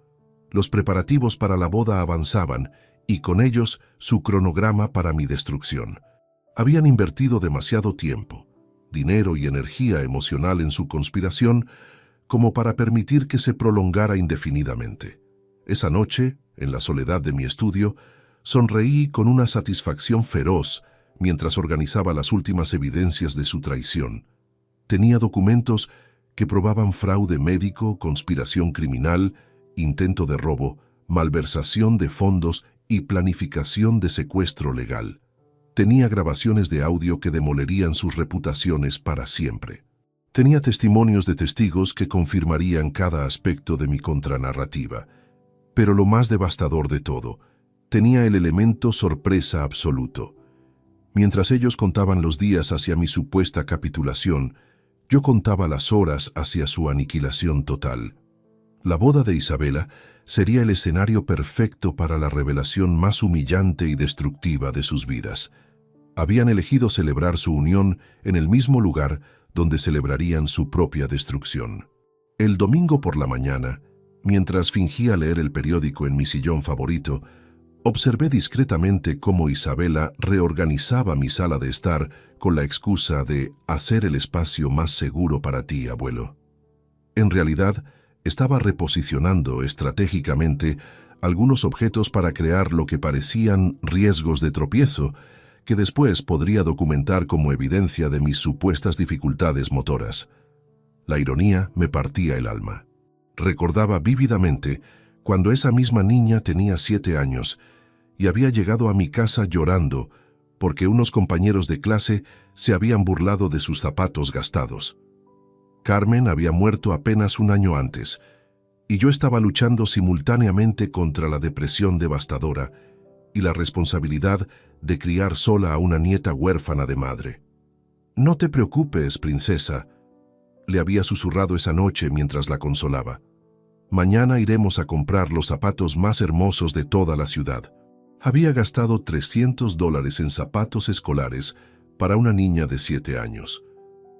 S1: Los preparativos para la boda avanzaban, y con ellos su cronograma para mi destrucción. Habían invertido demasiado tiempo, dinero y energía emocional en su conspiración como para permitir que se prolongara indefinidamente. Esa noche, en la soledad de mi estudio, sonreí con una satisfacción feroz mientras organizaba las últimas evidencias de su traición. Tenía documentos que probaban fraude médico, conspiración criminal, intento de robo, malversación de fondos y planificación de secuestro legal. Tenía grabaciones de audio que demolerían sus reputaciones para siempre. Tenía testimonios de testigos que confirmarían cada aspecto de mi contranarrativa. Pero lo más devastador de todo, tenía el elemento sorpresa absoluto. Mientras ellos contaban los días hacia mi supuesta capitulación, yo contaba las horas hacia su aniquilación total. La boda de Isabela sería el escenario perfecto para la revelación más humillante y destructiva de sus vidas. Habían elegido celebrar su unión en el mismo lugar donde celebrarían su propia destrucción. El domingo por la mañana, mientras fingía leer el periódico en mi sillón favorito, observé discretamente cómo Isabela reorganizaba mi sala de estar con la excusa de hacer el espacio más seguro para ti, abuelo. En realidad, estaba reposicionando estratégicamente algunos objetos para crear lo que parecían riesgos de tropiezo, que después podría documentar como evidencia de mis supuestas dificultades motoras. La ironía me partía el alma. Recordaba vívidamente cuando esa misma niña tenía 7 años y había llegado a mi casa llorando porque unos compañeros de clase se habían burlado de sus zapatos gastados. Carmen había muerto apenas un año antes, y yo estaba luchando simultáneamente contra la depresión devastadora y la responsabilidad de criar sola a una nieta huérfana de madre. «No te preocupes, princesa», le había susurrado esa noche mientras la consolaba. «Mañana iremos a comprar los zapatos más hermosos de toda la ciudad». Había gastado $300 en zapatos escolares para una niña de 7 años.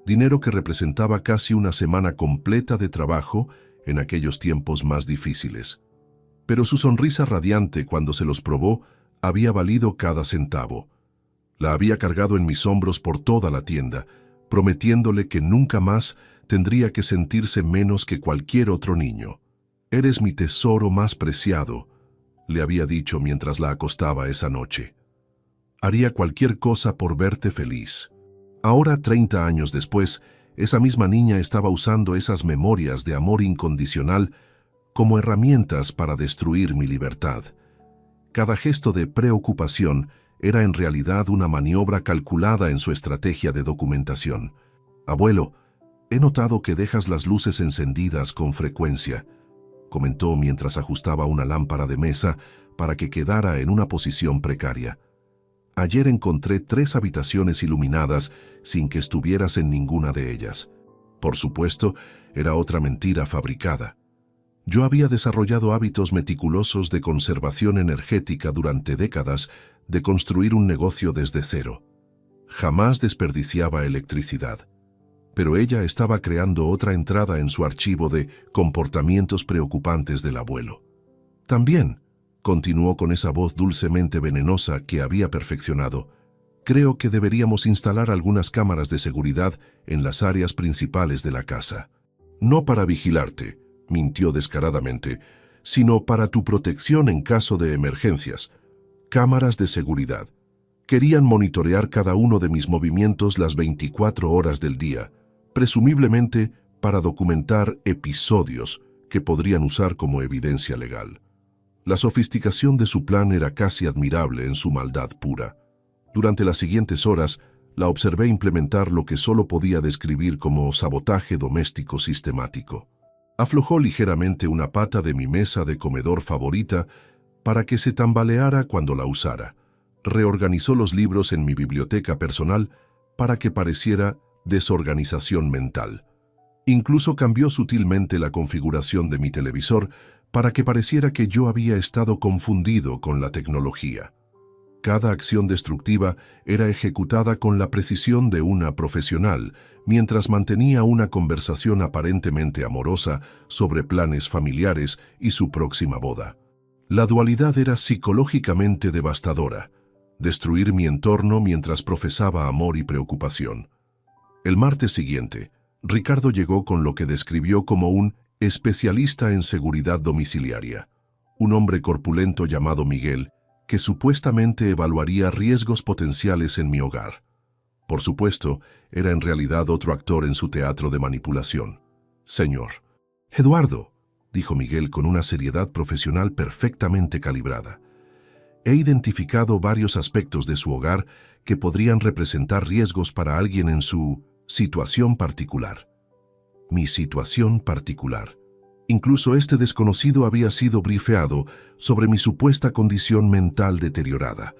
S1: Dinero que representaba casi una semana completa de trabajo en aquellos tiempos más difíciles. Pero su sonrisa radiante cuando se los probó había valido cada centavo. La había cargado en mis hombros por toda la tienda, prometiéndole que nunca más tendría que sentirse menos que cualquier otro niño. «Eres mi tesoro más preciado», le había dicho mientras la acostaba esa noche. «Haría cualquier cosa por verte feliz». Ahora, 30 años después, esa misma niña estaba usando esas memorias de amor incondicional como herramientas para destruir mi libertad. Cada gesto de preocupación era en realidad una maniobra calculada en su estrategia de documentación. «Abuelo, he notado que dejas las luces encendidas con frecuencia», comentó mientras ajustaba una lámpara de mesa para que quedara en una posición precaria. Ayer encontré 3 habitaciones iluminadas sin que estuvieras en ninguna de ellas. Por supuesto, era otra mentira fabricada. Yo había desarrollado hábitos meticulosos de conservación energética durante décadas, de construir un negocio desde cero. Jamás desperdiciaba electricidad. Pero ella estaba creando otra entrada en su archivo de comportamientos preocupantes del abuelo. También, continuó con esa voz dulcemente venenosa que había perfeccionado, creo que deberíamos instalar algunas cámaras de seguridad en las áreas principales de la casa. No para vigilarte, mintió descaradamente, sino para tu protección en caso de emergencias. Cámaras de seguridad. Querían monitorear cada uno de mis movimientos las 24 horas del día, presumiblemente para documentar episodios que podrían usar como evidencia legal. La sofisticación de su plan era casi admirable en su maldad pura. Durante las siguientes horas, la observé implementar lo que solo podía describir como sabotaje doméstico sistemático. Aflojó ligeramente una pata de mi mesa de comedor favorita para que se tambaleara cuando la usara. Reorganizó los libros en mi biblioteca personal para que pareciera desorganización mental. Incluso cambió sutilmente la configuración de mi televisor para que pareciera que yo había estado confundido con la tecnología. Cada acción destructiva era ejecutada con la precisión de una profesional, mientras mantenía una conversación aparentemente amorosa sobre planes familiares y su próxima boda. La dualidad era psicológicamente devastadora: destruir mi entorno mientras profesaba amor y preocupación. El martes siguiente, Ricardo llegó con lo que describió como un especialista en seguridad domiciliaria, un hombre corpulento llamado Miguel, que supuestamente evaluaría riesgos potenciales en mi hogar. Por supuesto, era en realidad otro actor en su teatro de manipulación. Señor Eduardo, dijo Miguel con una seriedad profesional perfectamente calibrada, he identificado varios aspectos de su hogar que podrían representar riesgos para alguien en su situación particular. Mi situación particular. Incluso este desconocido había sido brifeado sobre mi supuesta condición mental deteriorada.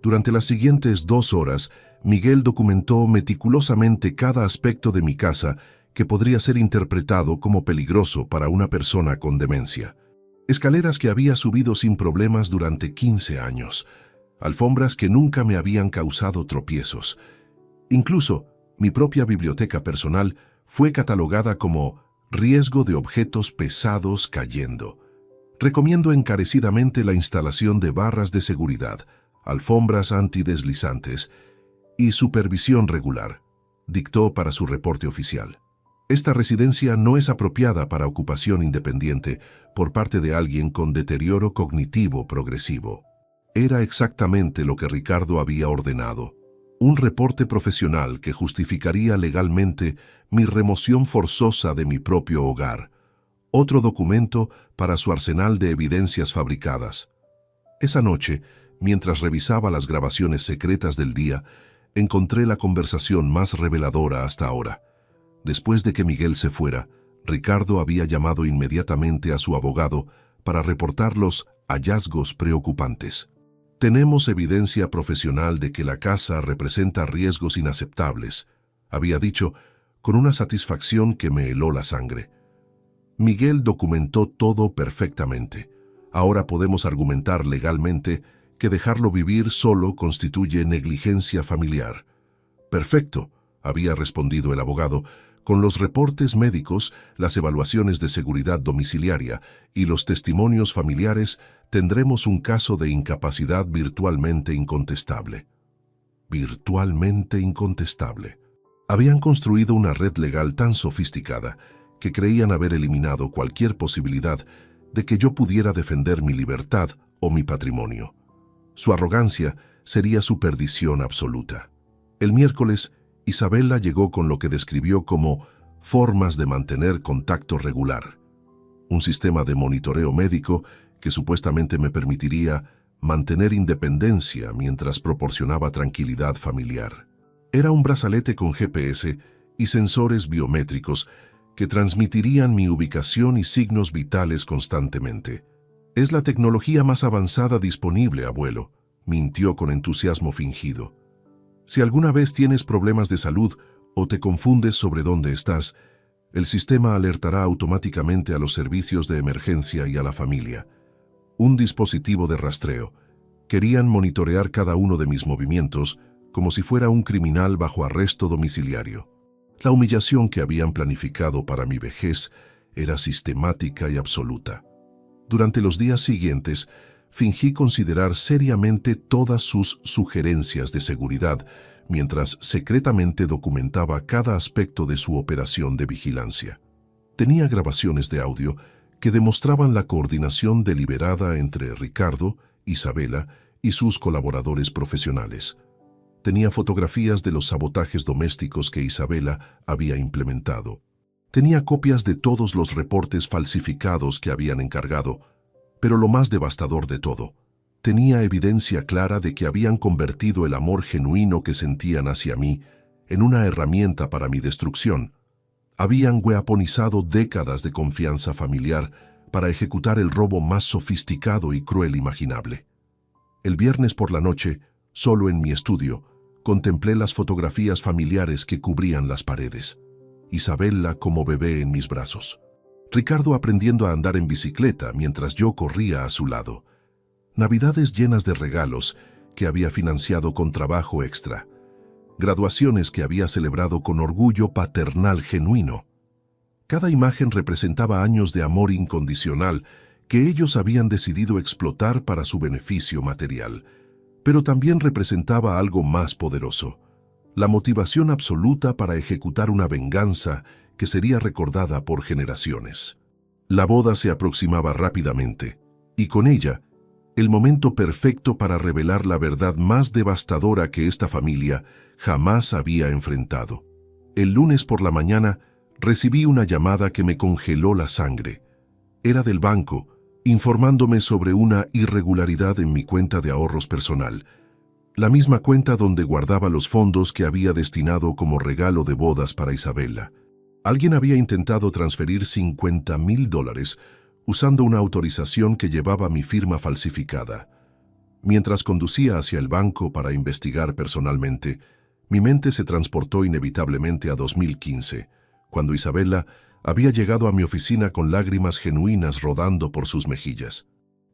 S1: Durante las siguientes 2 horas, Miguel documentó meticulosamente cada aspecto de mi casa que podría ser interpretado como peligroso para una persona con demencia. Escaleras que había subido sin problemas durante 15 años, alfombras que nunca me habían causado tropiezos. Incluso, mi propia biblioteca personal fue catalogada como riesgo de objetos pesados cayendo. Recomiendo encarecidamente la instalación de barras de seguridad, alfombras antideslizantes y supervisión regular, dictó para su reporte oficial. Esta residencia no es apropiada para ocupación independiente por parte de alguien con deterioro cognitivo progresivo. Era exactamente lo que Ricardo había ordenado. Un reporte profesional que justificaría legalmente mi remoción forzosa de mi propio hogar. Otro documento para su arsenal de evidencias fabricadas. Esa noche, mientras revisaba las grabaciones secretas del día, encontré la conversación más reveladora hasta ahora. Después de que Miguel se fuera, Ricardo había llamado inmediatamente a su abogado para reportar los hallazgos preocupantes. Tenemos evidencia profesional de que la casa representa riesgos inaceptables, había dicho, con una satisfacción que me heló la sangre. Miguel documentó todo perfectamente. Ahora podemos argumentar legalmente que dejarlo vivir solo constituye negligencia familiar. Perfecto, había respondido el abogado. Con los reportes médicos, las evaluaciones de seguridad domiciliaria y los testimonios familiares, tendremos un caso de incapacidad virtualmente incontestable. Virtualmente incontestable. Habían construido una red legal tan sofisticada que creían haber eliminado cualquier posibilidad de que yo pudiera defender mi libertad o mi patrimonio. Su arrogancia sería su perdición absoluta. El miércoles, Isabela llegó con lo que describió como formas de mantener contacto regular. Un sistema de monitoreo médico que supuestamente me permitiría mantener independencia mientras proporcionaba tranquilidad familiar. Era un brazalete con GPS y sensores biométricos que transmitirían mi ubicación y signos vitales constantemente. Es la tecnología más avanzada disponible, abuelo, mintió con entusiasmo fingido. Si alguna vez tienes problemas de salud o te confundes sobre dónde estás, el sistema alertará automáticamente a los servicios de emergencia y a la familia. Un dispositivo de rastreo. Querían monitorear cada uno de mis movimientos como si fuera un criminal bajo arresto domiciliario. La humillación que habían planificado para mi vejez era sistemática y absoluta. Durante los días siguientes, fingí considerar seriamente todas sus sugerencias de seguridad, mientras secretamente documentaba cada aspecto de su operación de vigilancia. Tenía grabaciones de audio que demostraban la coordinación deliberada entre Ricardo, Isabela y sus colaboradores profesionales. Tenía fotografías de los sabotajes domésticos que Isabela había implementado. Tenía copias de todos los reportes falsificados que habían encargado, pero lo más devastador de todo, tenía evidencia clara de que habían convertido el amor genuino que sentían hacia mí en una herramienta para mi destrucción. Habían weaponizado décadas de confianza familiar para ejecutar el robo más sofisticado y cruel imaginable. El viernes por la noche, solo en mi estudio, contemplé las fotografías familiares que cubrían las paredes. Isabela como bebé en mis brazos. Ricardo aprendiendo a andar en bicicleta mientras yo corría a su lado. Navidades llenas de regalos que había financiado con trabajo extra. Graduaciones que había celebrado con orgullo paternal genuino. Cada imagen representaba años de amor incondicional que ellos habían decidido explotar para su beneficio material, pero también representaba algo más poderoso, la motivación absoluta para ejecutar una venganza que sería recordada por generaciones. La boda se aproximaba rápidamente, y con ella, el momento perfecto para revelar la verdad más devastadora que esta familia jamás había enfrentado. El lunes por la mañana, recibí una llamada que me congeló la sangre. Era del banco, informándome sobre una irregularidad en mi cuenta de ahorros personal, la misma cuenta donde guardaba los fondos que había destinado como regalo de bodas para Isabela. Alguien había intentado transferir $50,000 usando una autorización que llevaba mi firma falsificada. Mientras conducía hacia el banco para investigar personalmente, mi mente se transportó inevitablemente a 2015, cuando Isabela había llegado a mi oficina con lágrimas genuinas rodando por sus mejillas.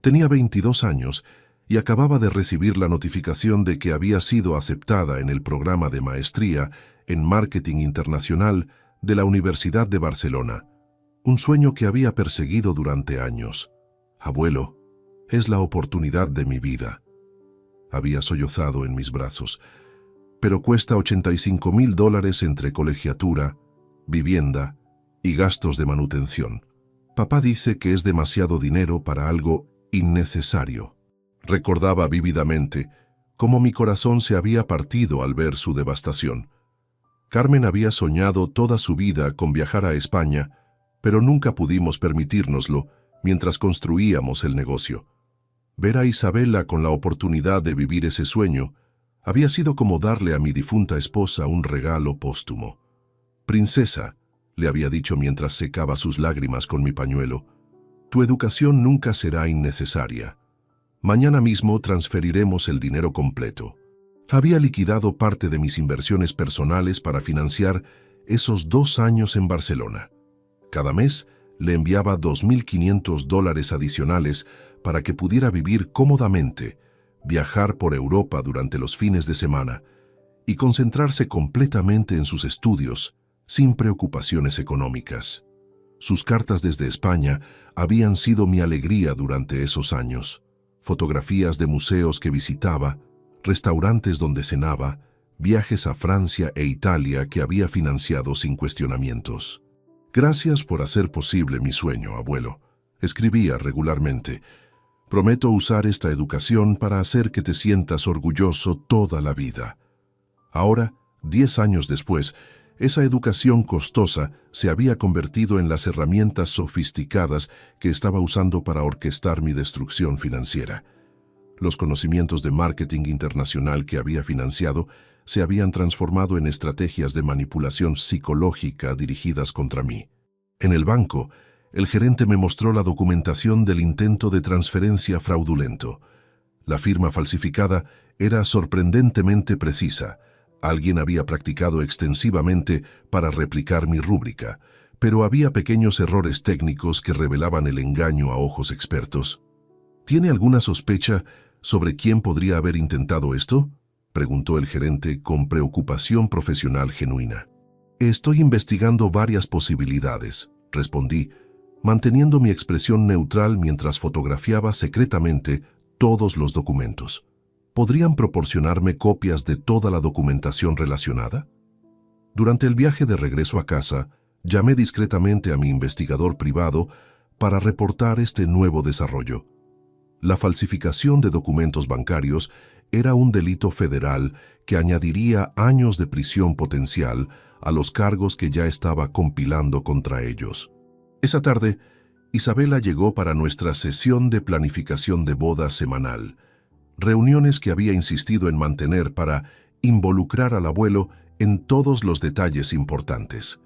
S1: Tenía 22 años y acababa de recibir la notificación de que había sido aceptada en el programa de maestría en Marketing Internacional de la Universidad de Barcelona, un sueño que había perseguido durante años. Abuelo, es la oportunidad de mi vida. Había sollozado en mis brazos. Pero cuesta $85,000 entre colegiatura, vivienda y gastos de manutención. Papá dice que es demasiado dinero para algo innecesario. Recordaba vívidamente cómo mi corazón se había partido al ver su devastación. Carmen había soñado toda su vida con viajar a España, pero nunca pudimos permitírnoslo mientras construíamos el negocio. Ver a Isabela con la oportunidad de vivir ese sueño había sido como darle a mi difunta esposa un regalo póstumo. «Princesa», le había dicho mientras secaba sus lágrimas con mi pañuelo, «tu educación nunca será innecesaria. Mañana mismo transferiremos el dinero completo». Había liquidado parte de mis inversiones personales para financiar esos 2 años en Barcelona. Cada mes le enviaba $2,500 adicionales para que pudiera vivir cómodamente, viajar por Europa durante los fines de semana y concentrarse completamente en sus estudios, sin preocupaciones económicas. Sus cartas desde España habían sido mi alegría durante esos años. Fotografías de museos que visitaba, restaurantes donde cenaba, viajes a Francia e Italia que había financiado sin cuestionamientos. «Gracias por hacer posible mi sueño, abuelo», escribía regularmente. «Prometo usar esta educación para hacer que te sientas orgulloso toda la vida». Ahora, 10 años después, esa educación costosa se había convertido en las herramientas sofisticadas que estaba usando para orquestar mi destrucción financiera. Los conocimientos de marketing internacional que había financiado se habían transformado en estrategias de manipulación psicológica dirigidas contra mí. En el banco, el gerente me mostró la documentación del intento de transferencia fraudulento. La firma falsificada era sorprendentemente precisa. Alguien había practicado extensivamente para replicar mi rúbrica, pero había pequeños errores técnicos que revelaban el engaño a ojos expertos. ¿Tiene alguna sospecha sobre quién podría haber intentado esto?, preguntó el gerente con preocupación profesional genuina. Estoy investigando varias posibilidades, respondí, manteniendo mi expresión neutral mientras fotografiaba secretamente todos los documentos. ¿Podrían proporcionarme copias de toda la documentación relacionada? Durante el viaje de regreso a casa, llamé discretamente a mi investigador privado para reportar este nuevo desarrollo. La falsificación de documentos bancarios era un delito federal que añadiría años de prisión potencial a los cargos que ya estaba compilando contra ellos. Esa tarde, Isabela llegó para nuestra sesión de planificación de boda semanal, reuniones que había insistido en mantener para involucrar al abuelo en todos los detalles importantes.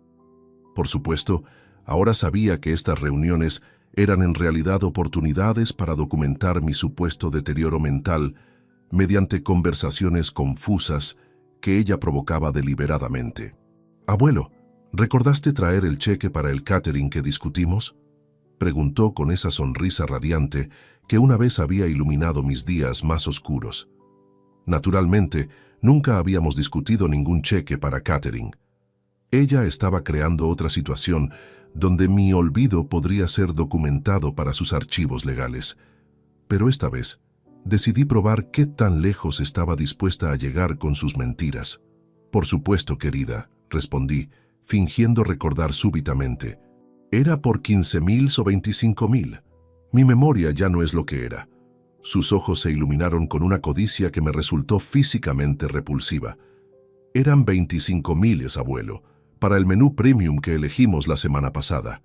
S1: Por supuesto, ahora sabía que estas reuniones eran en realidad oportunidades para documentar mi supuesto deterioro mental mediante conversaciones confusas que ella provocaba deliberadamente. «Abuelo, ¿recordaste traer el cheque para el catering que discutimos?», preguntó con esa sonrisa radiante que una vez había iluminado mis días más oscuros. Naturalmente, nunca habíamos discutido ningún cheque para catering. Ella estaba creando otra situación donde mi olvido podría ser documentado para sus archivos legales. Pero esta vez, decidí probar qué tan lejos estaba dispuesta a llegar con sus mentiras. «Por supuesto, querida», respondí, fingiendo recordar súbitamente. «¿Era por 15,000 o 25,000? Mi memoria ya no es lo que era». Sus ojos se iluminaron con una codicia que me resultó físicamente repulsiva. «Eran 25,000, abuelo, para el menú premium que elegimos la semana pasada».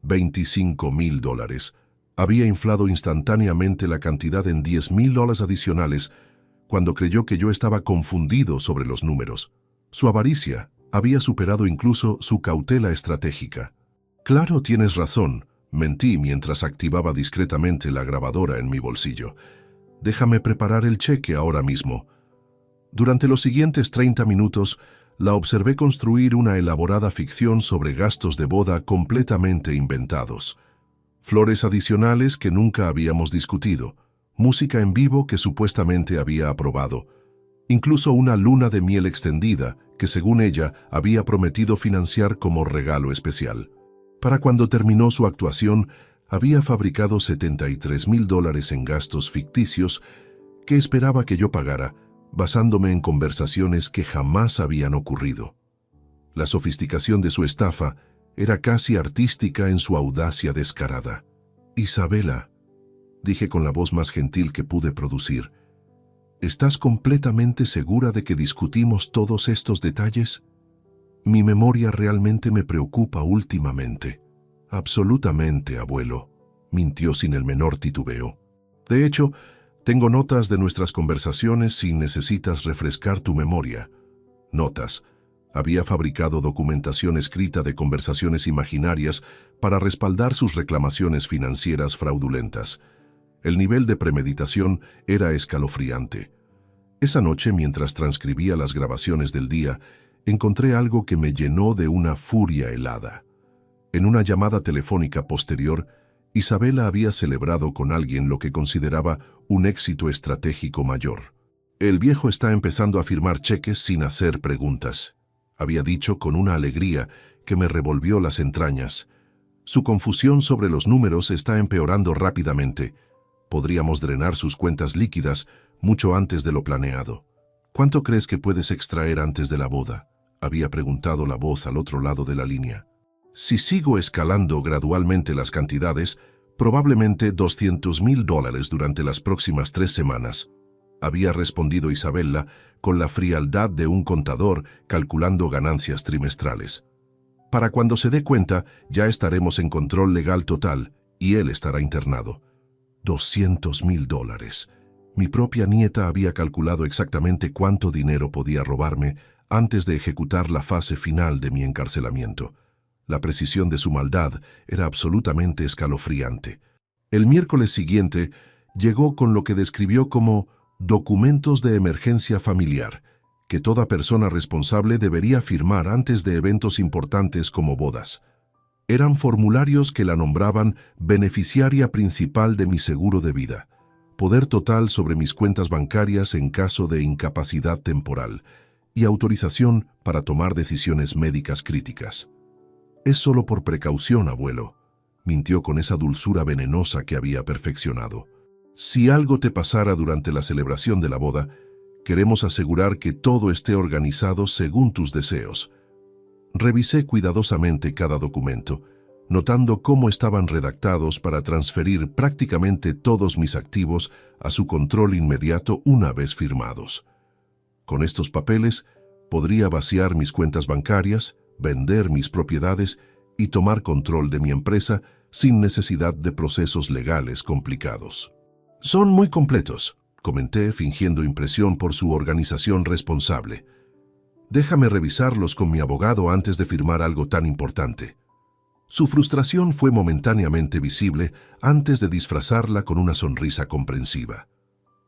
S1: $25,000. Había inflado instantáneamente la cantidad en $10,000 adicionales cuando creyó que yo estaba confundido sobre los números. Su avaricia había superado incluso su cautela estratégica. «Claro, tienes razón», mentí mientras activaba discretamente la grabadora en mi bolsillo. «Déjame preparar el cheque ahora mismo». Durante los siguientes 30 minutos, la observé construir una elaborada ficción sobre gastos de boda completamente inventados. Flores adicionales que nunca habíamos discutido, música en vivo que supuestamente había aprobado, incluso una luna de miel extendida que, según ella, había prometido financiar como regalo especial. Para cuando terminó su actuación, había fabricado $73,000 en gastos ficticios que esperaba que yo pagara, basándome en conversaciones que jamás habían ocurrido. La sofisticación de su estafa era casi artística en su audacia descarada. «Isabela», dije con la voz más gentil que pude producir, «¿estás completamente segura de que discutimos todos estos detalles? Mi memoria realmente me preocupa últimamente». «Absolutamente, abuelo», mintió sin el menor titubeo. «De hecho, tengo notas de nuestras conversaciones si necesitas refrescar tu memoria». Notas. Había fabricado documentación escrita de conversaciones imaginarias para respaldar sus reclamaciones financieras fraudulentas. El nivel de premeditación era escalofriante. Esa noche, mientras transcribía las grabaciones del día, encontré algo que me llenó de una furia helada. En una llamada telefónica posterior, Isabela había celebrado con alguien lo que consideraba un éxito estratégico mayor. «El viejo está empezando a firmar cheques sin hacer preguntas», había dicho con una alegría que me revolvió las entrañas. «Su confusión sobre los números está empeorando rápidamente. Podríamos drenar sus cuentas líquidas mucho antes de lo planeado». «¿Cuánto crees que puedes extraer antes de la boda?», había preguntado la voz al otro lado de la línea. «Si sigo escalando gradualmente las cantidades, probablemente $200,000 durante las próximas 3 semanas», había respondido Isabela con la frialdad de un contador calculando ganancias trimestrales. «Para cuando se dé cuenta, ya estaremos en control legal total y él estará internado». $200,000. Mi propia nieta había calculado exactamente cuánto dinero podía robarme antes de ejecutar la fase final de mi encarcelamiento. La precisión de su maldad era absolutamente escalofriante. El miércoles siguiente, llegó con lo que describió como documentos de emergencia familiar, que toda persona responsable debería firmar antes de eventos importantes como bodas. Eran formularios que la nombraban beneficiaria principal de mi seguro de vida, poder total sobre mis cuentas bancarias en caso de incapacidad temporal y autorización para tomar decisiones médicas críticas. «Es solo por precaución, abuelo», mintió con esa dulzura venenosa que había perfeccionado. «Si algo te pasara durante la celebración de la boda, queremos asegurar que todo esté organizado según tus deseos». Revisé cuidadosamente cada documento, notando cómo estaban redactados para transferir prácticamente todos mis activos a su control inmediato una vez firmados. Con estos papeles, podría vaciar mis cuentas bancarias, vender mis propiedades y tomar control de mi empresa sin necesidad de procesos legales complicados. «Son muy completos», comenté, fingiendo impresión por su organización responsable. «Déjame revisarlos con mi abogado antes de firmar algo tan importante». Su frustración fue momentáneamente visible antes de disfrazarla con una sonrisa comprensiva.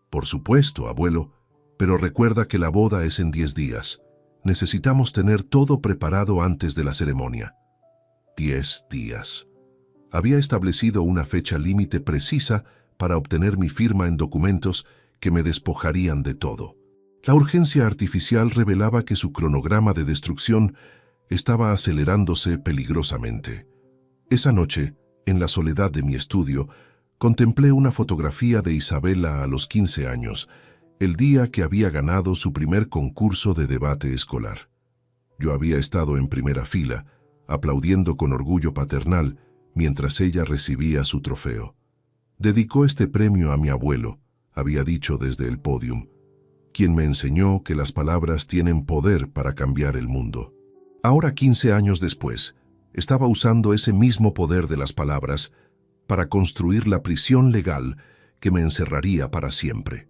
S1: «Por supuesto, abuelo, pero recuerda que la boda es en 10 días. Necesitamos tener todo preparado antes de la ceremonia». 10 días. Había establecido una fecha límite precisa para obtener mi firma en documentos que me despojarían de todo. La urgencia artificial revelaba que su cronograma de destrucción estaba acelerándose peligrosamente. Esa noche, en la soledad de mi estudio, contemplé una fotografía de Isabela a los 15 años, el día que había ganado su primer concurso de debate escolar. Yo había estado en primera fila, aplaudiendo con orgullo paternal, mientras ella recibía su trofeo. «Dedicó este premio a mi abuelo», había dicho desde el podium, quien me enseñó que las palabras tienen poder para cambiar el mundo. Ahora, 15 años después, estaba usando ese mismo poder de las palabras para construir la prisión legal que me encerraría para siempre.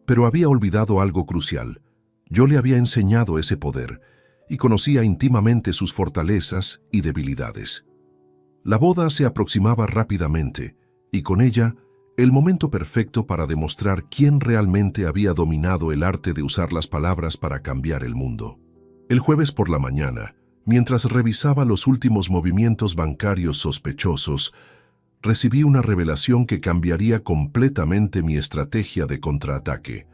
S1: Pero había olvidado algo crucial. Yo le había enseñado ese poder y conocía íntimamente sus fortalezas y debilidades. La boda se aproximaba rápidamente y con ella el momento perfecto para demostrar quién realmente había dominado el arte de usar las palabras para cambiar el mundo. El jueves por la mañana, mientras revisaba los últimos movimientos bancarios sospechosos, recibí una revelación que cambiaría completamente mi estrategia de contraataque.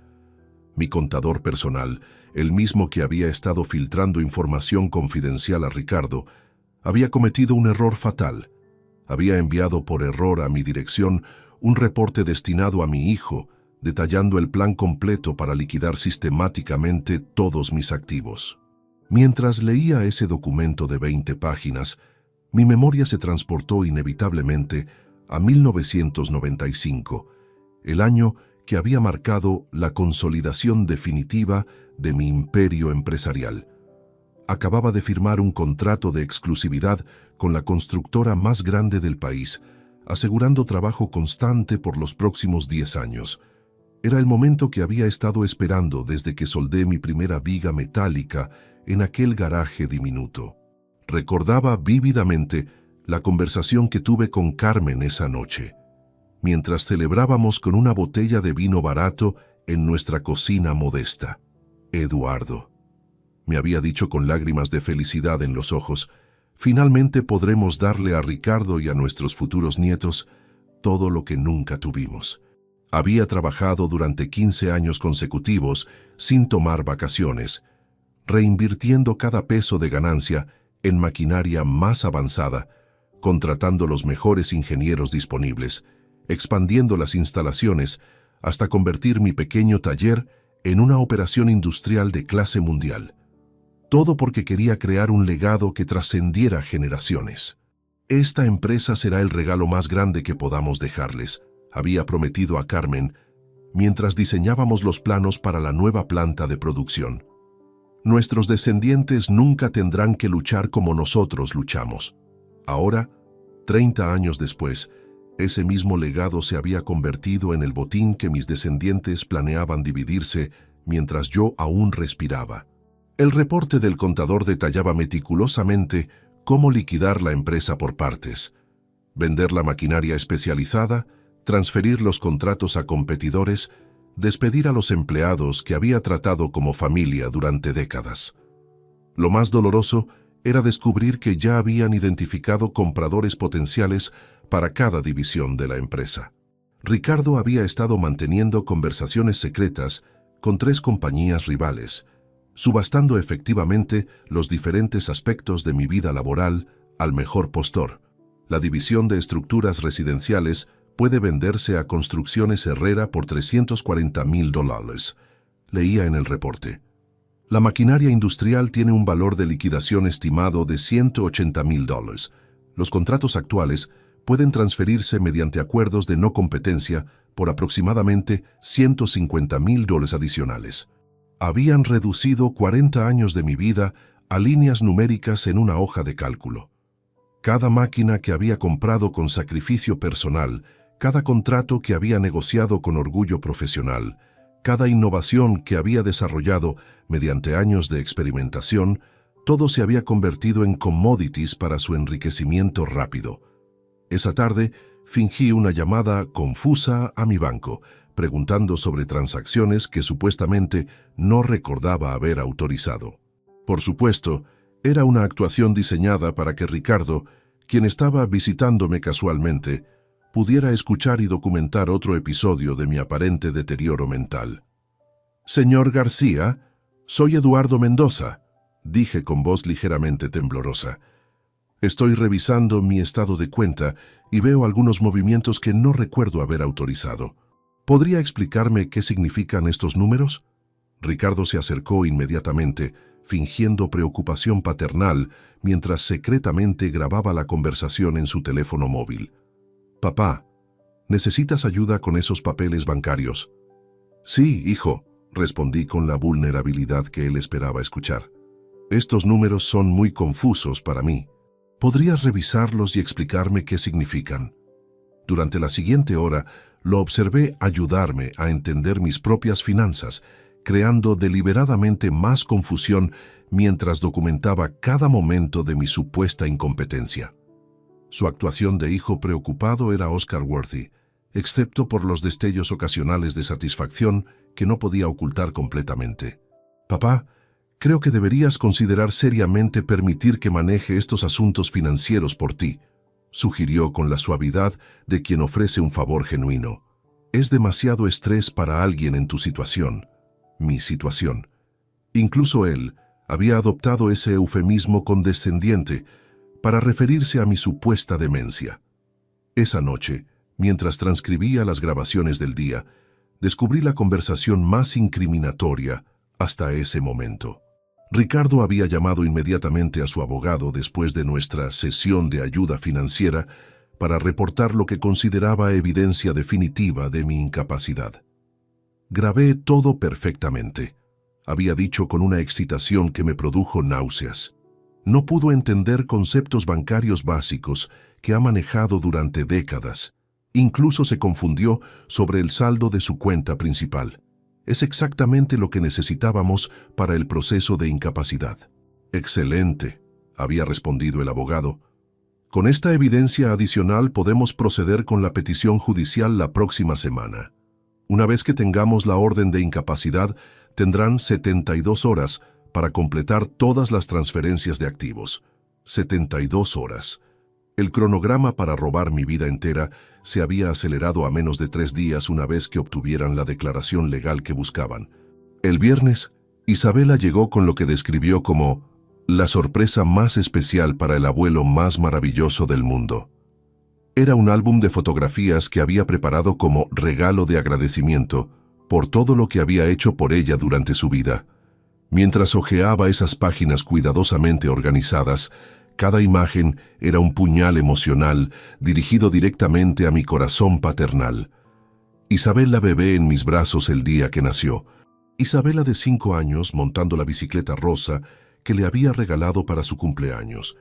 S1: Mi contador personal, el mismo que había estado filtrando información confidencial a Ricardo, había cometido un error fatal. Había enviado por error a mi dirección un reporte destinado a mi hijo, detallando el plan completo para liquidar sistemáticamente todos mis activos. Mientras leía ese documento de 20 páginas, mi memoria se transportó inevitablemente a 1995, el año que había marcado la consolidación definitiva de mi imperio empresarial. Acababa de firmar un contrato de exclusividad con la constructora más grande del país, asegurando trabajo constante por los próximos 10 años. Era el momento que había estado esperando desde que soldé mi primera viga metálica en aquel garaje diminuto. Recordaba vívidamente la conversación que tuve con Carmen esa noche, mientras celebrábamos con una botella de vino barato en nuestra cocina modesta. «Eduardo», me había dicho con lágrimas de felicidad en los ojos, «finalmente podremos darle a Ricardo y a nuestros futuros nietos todo lo que nunca tuvimos». Había trabajado durante 15 años consecutivos sin tomar vacaciones, reinvirtiendo cada peso de ganancia en maquinaria más avanzada, contratando los mejores ingenieros disponibles, expandiendo las instalaciones hasta convertir mi pequeño taller en una operación industrial de clase mundial. Todo porque quería crear un legado que trascendiera generaciones. «Esta empresa será el regalo más grande que podamos dejarles», había prometido a Carmen, mientras diseñábamos los planos para la nueva planta de producción. «Nuestros descendientes nunca tendrán que luchar como nosotros luchamos». Ahora, 30 años después, ese mismo legado se había convertido en el botín que mis descendientes planeaban dividirse mientras yo aún respiraba. El reporte del contador detallaba meticulosamente cómo liquidar la empresa por partes, vender la maquinaria especializada, transferir los contratos a competidores, despedir a los empleados que había tratado como familia durante décadas. Lo más doloroso era descubrir que ya habían identificado compradores potenciales para cada división de la empresa. Ricardo había estado manteniendo conversaciones secretas con 3 compañías rivales, subastando efectivamente los diferentes aspectos de mi vida laboral al mejor postor. La división de estructuras residenciales puede venderse a Construcciones Herrera por $340,000, leía en el reporte. La maquinaria industrial tiene un valor de liquidación estimado de $180,000. Los contratos actuales pueden transferirse mediante acuerdos de no competencia por aproximadamente $150,000 adicionales. Habían reducido 40 años de mi vida a líneas numéricas en una hoja de cálculo. Cada máquina que había comprado con sacrificio personal, cada contrato que había negociado con orgullo profesional, cada innovación que había desarrollado mediante años de experimentación, todo se había convertido en commodities para su enriquecimiento rápido. Esa tarde, fingí una llamada confusa a mi banco, preguntando sobre transacciones que supuestamente no recordaba haber autorizado. Por supuesto, era una actuación diseñada para que Ricardo, quien estaba visitándome casualmente, pudiera escuchar y documentar otro episodio de mi aparente deterioro mental. «Señor García, soy Eduardo Mendoza», dije con voz ligeramente temblorosa. «Estoy revisando mi estado de cuenta y veo algunos movimientos que no recuerdo haber autorizado. ¿Podría explicarme qué significan estos números?». Ricardo se acercó inmediatamente, fingiendo preocupación paternal mientras secretamente grababa la conversación en su teléfono móvil. «Papá, ¿necesitas ayuda con esos papeles bancarios?». «Sí, hijo», respondí con la vulnerabilidad que él esperaba escuchar. «Estos números son muy confusos para mí. ¿Podrías revisarlos y explicarme qué significan?». Durante la siguiente hora, lo observé ayudarme a entender mis propias finanzas, creando deliberadamente más confusión mientras documentaba cada momento de mi supuesta incompetencia. Su actuación de hijo preocupado era Oscar-worthy, excepto por los destellos ocasionales de satisfacción que no podía ocultar completamente. «Papá, creo que deberías considerar seriamente permitir que maneje estos asuntos financieros por ti», sugirió con la suavidad de quien ofrece un favor genuino. «Es demasiado estrés para alguien en tu situación». Mi situación. Incluso él había adoptado ese eufemismo condescendiente para referirse a mi supuesta demencia. Esa noche, mientras transcribía las grabaciones del día, descubrí la conversación más incriminatoria hasta ese momento. Ricardo había llamado inmediatamente a su abogado después de nuestra sesión de ayuda financiera para reportar lo que consideraba evidencia definitiva de mi incapacidad. Grabé todo perfectamente, había dicho con una excitación que me produjo náuseas. No pudo entender conceptos bancarios básicos que ha manejado durante décadas. Incluso se confundió sobre el saldo de su cuenta principal. Es exactamente lo que necesitábamos para el proceso de incapacidad. «Excelente», había respondido el abogado. «Con esta evidencia adicional podemos proceder con la petición judicial la próxima semana. Una vez que tengamos la orden de incapacidad, tendrán 72 horas para completar todas las transferencias de activos. 72 horas. El cronograma para robar mi vida entera se había acelerado a menos de 3 días una vez que obtuvieran la declaración legal que buscaban. El viernes, Isabela llegó con lo que describió como la sorpresa más especial para el abuelo más maravilloso del mundo. Era un álbum de fotografías que había preparado como regalo de agradecimiento por todo lo que había hecho por ella durante su vida. Mientras hojeaba esas páginas cuidadosamente organizadas, cada imagen era un puñal emocional dirigido directamente a mi corazón paternal. Isabela bebé en mis brazos el día que nació. Isabela de 5 años montando la bicicleta rosa que le había regalado para su cumpleaños.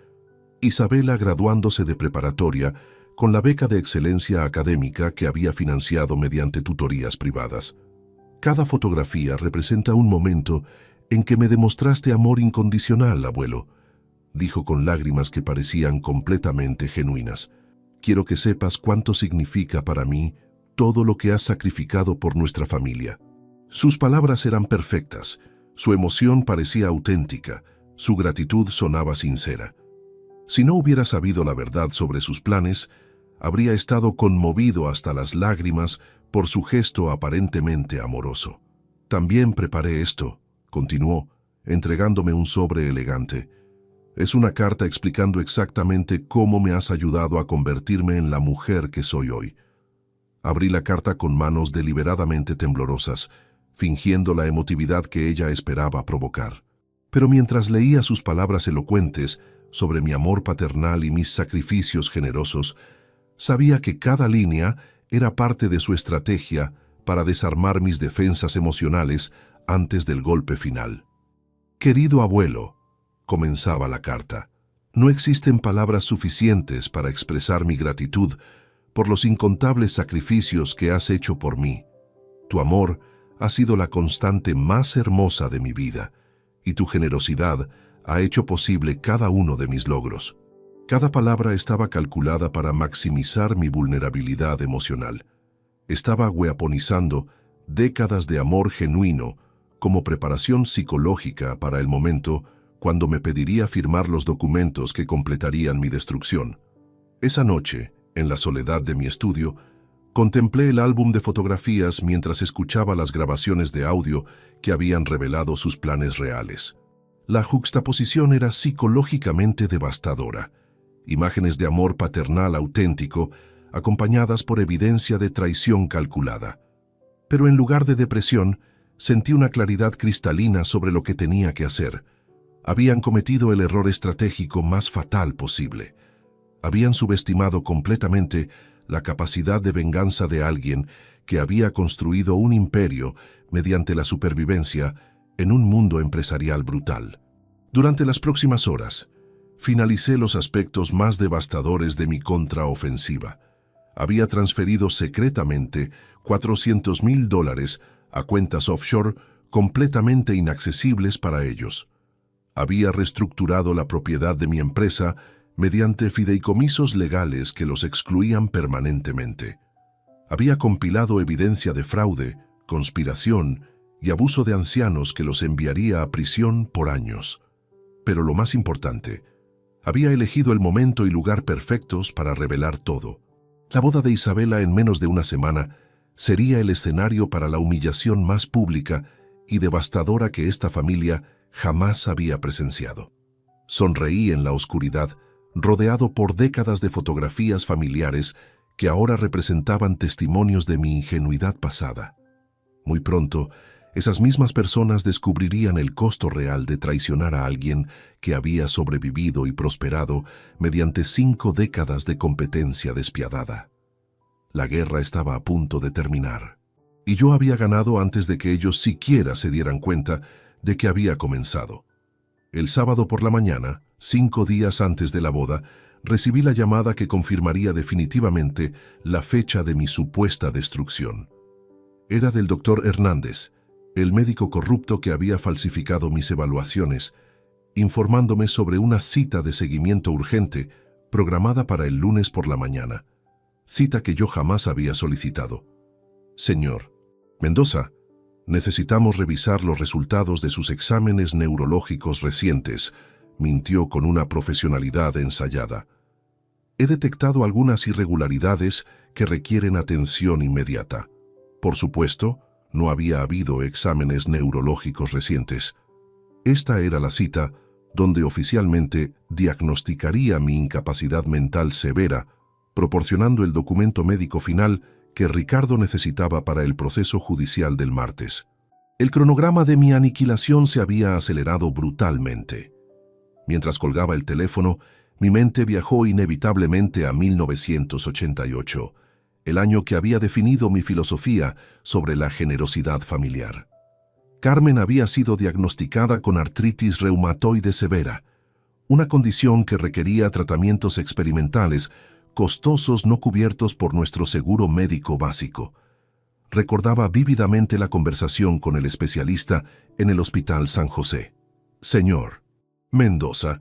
S1: Isabela graduándose de preparatoria con la beca de excelencia académica que había financiado mediante tutorías privadas. Cada fotografía representa un momento en que me demostraste amor incondicional, abuelo, dijo con lágrimas que parecían completamente genuinas. Quiero que sepas cuánto significa para mí todo lo que has sacrificado por nuestra familia. Sus palabras eran perfectas, su emoción parecía auténtica, su gratitud sonaba sincera. Si no hubiera sabido la verdad sobre sus planes, habría estado conmovido hasta las lágrimas por su gesto aparentemente amoroso. También preparé esto, continuó, entregándome un sobre elegante. Es una carta explicando exactamente cómo me has ayudado a convertirme en la mujer que soy hoy. Abrí la carta con manos deliberadamente temblorosas, fingiendo la emotividad que ella esperaba provocar. Pero mientras leía sus palabras elocuentes sobre mi amor paternal y mis sacrificios generosos, sabía que cada línea era parte de su estrategia para desarmar mis defensas emocionales antes del golpe final. Querido abuelo, comenzaba la carta, no existen palabras suficientes para expresar mi gratitud por los incontables sacrificios que has hecho por mí. Tu amor ha sido la constante más hermosa de mi vida, y tu generosidad ha hecho posible cada uno de mis logros. Cada palabra estaba calculada para maximizar mi vulnerabilidad emocional. Estaba weaponizando décadas de amor genuino como preparación psicológica para el momento cuando me pediría firmar los documentos que completarían mi destrucción. Esa noche, en la soledad de mi estudio, contemplé el álbum de fotografías mientras escuchaba las grabaciones de audio que habían revelado sus planes reales. La juxtaposición era psicológicamente devastadora. Imágenes de amor paternal auténtico, acompañadas por evidencia de traición calculada. Pero en lugar de depresión, sentí una claridad cristalina sobre lo que tenía que hacer. Habían cometido el error estratégico más fatal posible. Habían subestimado completamente la capacidad de venganza de alguien que había construido un imperio mediante la supervivencia en un mundo empresarial brutal. Durante las próximas horas, finalicé los aspectos más devastadores de mi contraofensiva. Había transferido secretamente $400,000 a cuentas offshore completamente inaccesibles para ellos. Había reestructurado la propiedad de mi empresa mediante fideicomisos legales que los excluían permanentemente. Había compilado evidencia de fraude, conspiración y abuso de ancianos que los enviaría a prisión por años. Pero lo más importante, había elegido el momento y lugar perfectos para revelar todo. La boda de Isabela en menos de una semana sería el escenario para la humillación más pública y devastadora que esta familia jamás había presenciado. Sonreí en la oscuridad, rodeado por décadas de fotografías familiares que ahora representaban testimonios de mi ingenuidad pasada. Muy pronto, esas mismas personas descubrirían el costo real de traicionar a alguien que había sobrevivido y prosperado mediante 5 décadas de competencia despiadada. La guerra estaba a punto de terminar, y yo había ganado antes de que ellos siquiera se dieran cuenta de que había comenzado. El sábado por la mañana, 5 días antes de la boda, recibí la llamada que confirmaría definitivamente la fecha de mi supuesta destrucción. Era del doctor Hernández, el médico corrupto que había falsificado mis evaluaciones, informándome sobre una cita de seguimiento urgente programada para el lunes por la mañana, cita que yo jamás había solicitado. Señor Mendoza, necesitamos revisar los resultados de sus exámenes neurológicos recientes, mintió con una profesionalidad ensayada. He detectado algunas irregularidades que requieren atención inmediata. Por supuesto, no había habido exámenes neurológicos recientes. Esta era la cita donde oficialmente diagnosticaría mi incapacidad mental severa, proporcionando el documento médico final que Ricardo necesitaba para el proceso judicial del martes. El cronograma de mi aniquilación se había acelerado brutalmente. Mientras colgaba el teléfono, mi mente viajó inevitablemente a 1988, el año que había definido mi filosofía sobre la generosidad familiar. Carmen había sido diagnosticada con artritis reumatoide severa, una condición que requería tratamientos experimentales costosos no cubiertos por nuestro seguro médico básico. Recordaba vívidamente la conversación con el especialista en el Hospital San José. Señor Mendoza,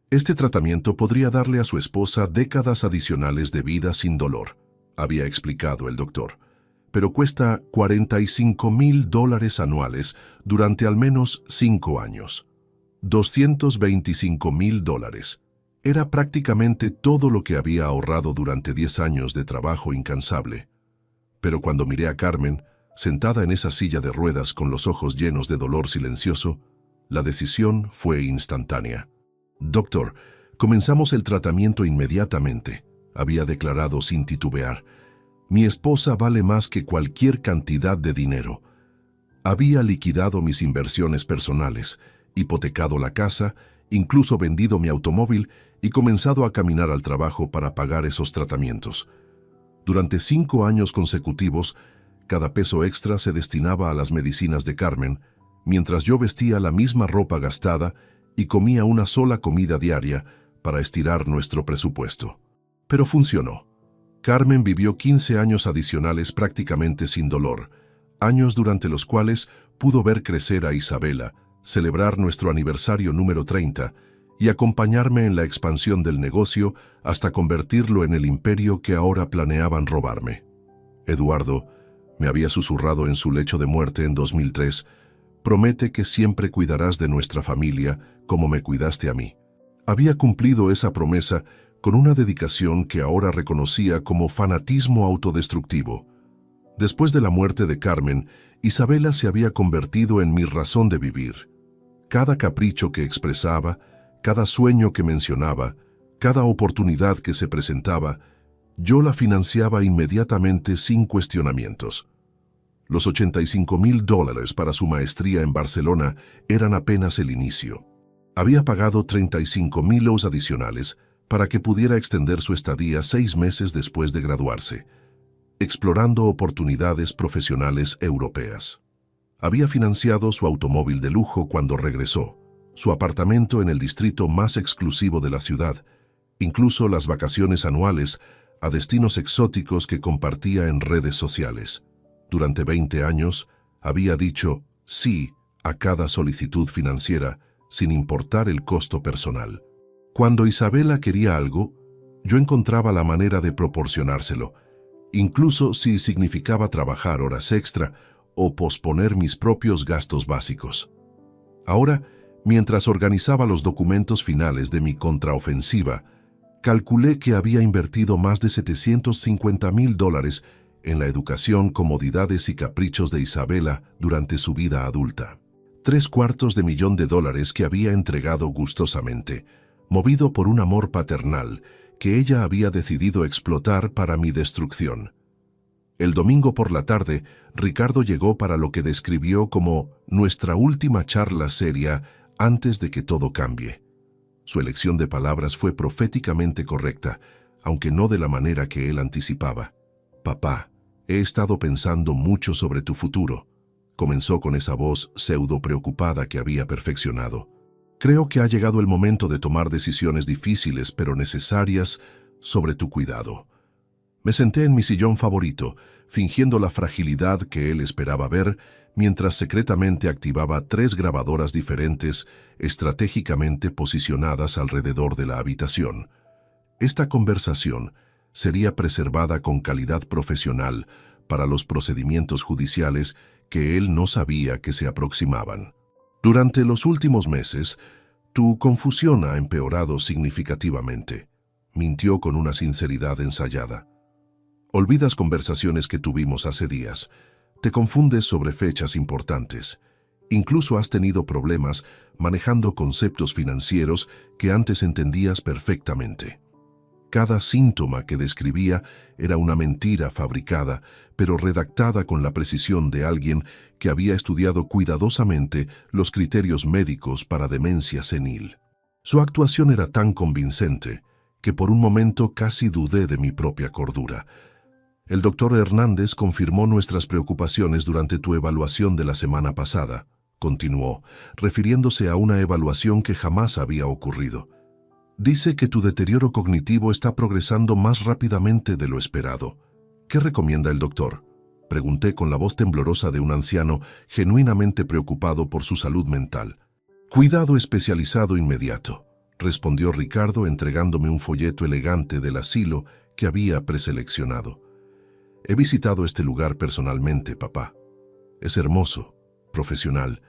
S1: este tratamiento podría darle a su esposa décadas adicionales de vida sin dolor, había explicado el doctor. pero cuesta $45,000 anuales durante al menos 5 años. $225,000. Era prácticamente todo lo que había ahorrado durante 10 años de trabajo incansable. Pero cuando miré a Carmen, sentada en esa silla de ruedas con los ojos llenos de dolor silencioso, la decisión fue instantánea. «Doctor, comenzamos el tratamiento inmediatamente», había declarado sin titubear. «Mi esposa vale más que cualquier cantidad de dinero». Había liquidado mis inversiones personales, hipotecado la casa, incluso vendido mi automóvil y comenzado a caminar al trabajo para pagar esos tratamientos. Durante 5 años consecutivos, cada peso extra se destinaba a las medicinas de Carmen, mientras yo vestía la misma ropa gastada y comía una sola comida diaria para estirar nuestro presupuesto. Pero funcionó. Carmen vivió 15 años adicionales prácticamente sin dolor, años durante los cuales pudo ver crecer a Isabela, celebrar nuestro aniversario número 30 y acompañarme en la expansión del negocio hasta convertirlo en el imperio que ahora planeaban robarme. Eduardo, me había susurrado en su lecho de muerte en 2003, promete que siempre cuidarás de nuestra familia como me cuidaste a mí. Había cumplido esa promesa con una dedicación que ahora reconocía como fanatismo autodestructivo. Después de la muerte de Carmen, Isabela se había convertido en mi razón de vivir. Cada capricho que expresaba, cada sueño que mencionaba, cada oportunidad que se presentaba, yo la financiaba inmediatamente sin cuestionamientos. Los $85,000 para su maestría en Barcelona eran apenas el inicio. Había pagado $35,000 adicionales para que pudiera extender su estadía 6 meses después de graduarse, explorando oportunidades profesionales europeas. Había financiado su automóvil de lujo cuando regresó, su apartamento en el distrito más exclusivo de la ciudad, incluso las vacaciones anuales a destinos exóticos que compartía en redes sociales. Durante 20 años había dicho sí a cada solicitud financiera, sin importar el costo personal. Cuando Isabela quería algo, yo encontraba la manera de proporcionárselo, incluso si significaba trabajar horas extra o posponer mis propios gastos básicos. Ahora, mientras organizaba los documentos finales de mi contraofensiva, calculé que había invertido más de $750,000 en la educación, comodidades y caprichos de Isabela durante su vida adulta. $750,000 que había entregado gustosamente, movido por un amor paternal que ella había decidido explotar para mi destrucción. El domingo por la tarde, Ricardo llegó para lo que describió como nuestra última charla seria antes de que todo cambie. Su elección de palabras fue proféticamente correcta, aunque no de la manera que él anticipaba. «Papá, he estado pensando mucho sobre tu futuro», comenzó con esa voz pseudo preocupada que había perfeccionado. «Creo que ha llegado el momento de tomar decisiones difíciles pero necesarias sobre tu cuidado». Me senté en mi sillón favorito, fingiendo la fragilidad que él esperaba ver, mientras secretamente activaba 3 grabadoras diferentes estratégicamente posicionadas alrededor de la habitación. Esta conversación sería preservada con calidad profesional para los procedimientos judiciales que él no sabía que se aproximaban. «Durante los últimos meses, tu confusión ha empeorado significativamente», mintió con una sinceridad ensayada. «Olvidas conversaciones que tuvimos hace días. Te confundes sobre fechas importantes. Incluso has tenido problemas manejando conceptos financieros que antes entendías perfectamente». Cada síntoma que describía era una mentira fabricada, pero redactada con la precisión de alguien que había estudiado cuidadosamente los criterios médicos para demencia senil. Su actuación era tan convincente que por un momento casi dudé de mi propia cordura. «El doctor Hernández confirmó nuestras preocupaciones durante tu evaluación de la semana pasada», continuó, refiriéndose a una evaluación que jamás había ocurrido. «Dice que tu deterioro cognitivo está progresando más rápidamente de lo esperado. ¿Qué recomienda el doctor?», pregunté con la voz temblorosa de un anciano genuinamente preocupado por su salud mental. «Cuidado especializado inmediato», respondió Ricardo entregándome un folleto elegante del asilo que había preseleccionado. He visitado este lugar personalmente, papá. Es hermoso, profesional,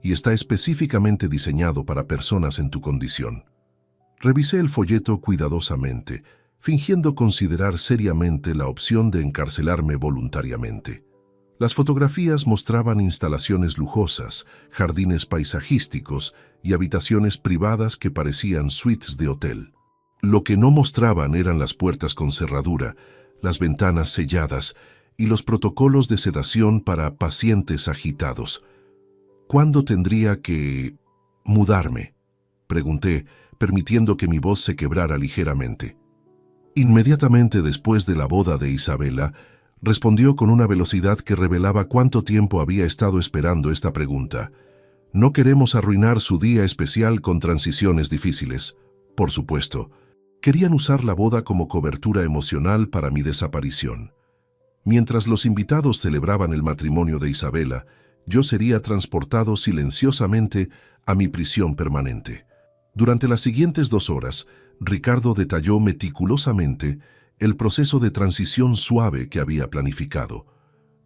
S1: y está específicamente diseñado para personas en tu condición. Revisé el folleto cuidadosamente, fingiendo considerar seriamente la opción de encarcelarme voluntariamente. Las fotografías mostraban instalaciones lujosas, jardines paisajísticos y habitaciones privadas que parecían suites de hotel. Lo que no mostraban eran las puertas con cerradura, las ventanas selladas y los protocolos de sedación para pacientes agitados. ¿Cuándo tendría que mudarme?, pregunté, permitiendo que mi voz se quebrara ligeramente. Inmediatamente después de la boda de Isabela, respondió con una velocidad que revelaba cuánto tiempo había estado esperando esta pregunta. No queremos arruinar su día especial con transiciones difíciles. Por supuesto, querían usar la boda como cobertura emocional para mi desaparición. Mientras los invitados celebraban el matrimonio de Isabela, yo sería transportado silenciosamente a mi prisión permanente. Durante las siguientes 2 horas, Ricardo detalló meticulosamente el proceso de transición suave que había planificado,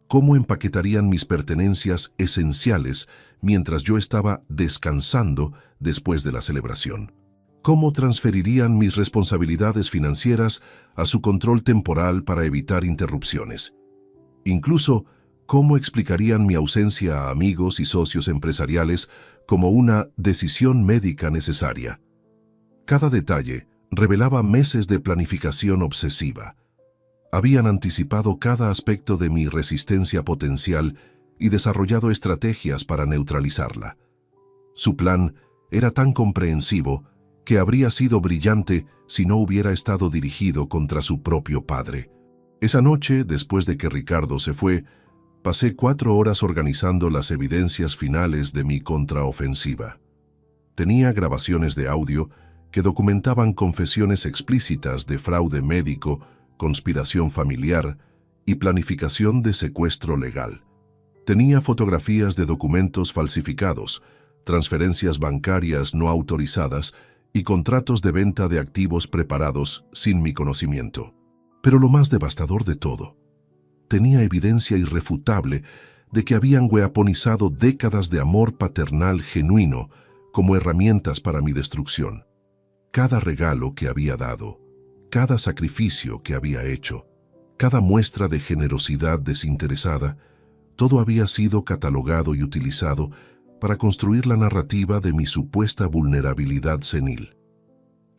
S1: cómo empaquetarían mis pertenencias esenciales mientras yo estaba descansando después de la celebración, cómo transferirían mis responsabilidades financieras a su control temporal para evitar interrupciones, incluso cómo explicarían mi ausencia a amigos y socios empresariales como una decisión médica necesaria. Cada detalle revelaba meses de planificación obsesiva. Habían anticipado cada aspecto de mi resistencia potencial y desarrollado estrategias para neutralizarla. Su plan era tan comprensivo que habría sido brillante si no hubiera estado dirigido contra su propio padre. Esa noche, después de que Ricardo se fue, pasé 4 horas organizando las evidencias finales de mi contraofensiva. Tenía grabaciones de audio que documentaban confesiones explícitas de fraude médico, conspiración familiar y planificación de secuestro legal. Tenía fotografías de documentos falsificados, transferencias bancarias no autorizadas y contratos de venta de activos preparados sin mi conocimiento. Pero lo más devastador de todo, tenía evidencia irrefutable de que habían weaponizado décadas de amor paternal genuino como herramientas para mi destrucción. Cada regalo que había dado, cada sacrificio que había hecho, cada muestra de generosidad desinteresada, todo había sido catalogado y utilizado para construir la narrativa de mi supuesta vulnerabilidad senil.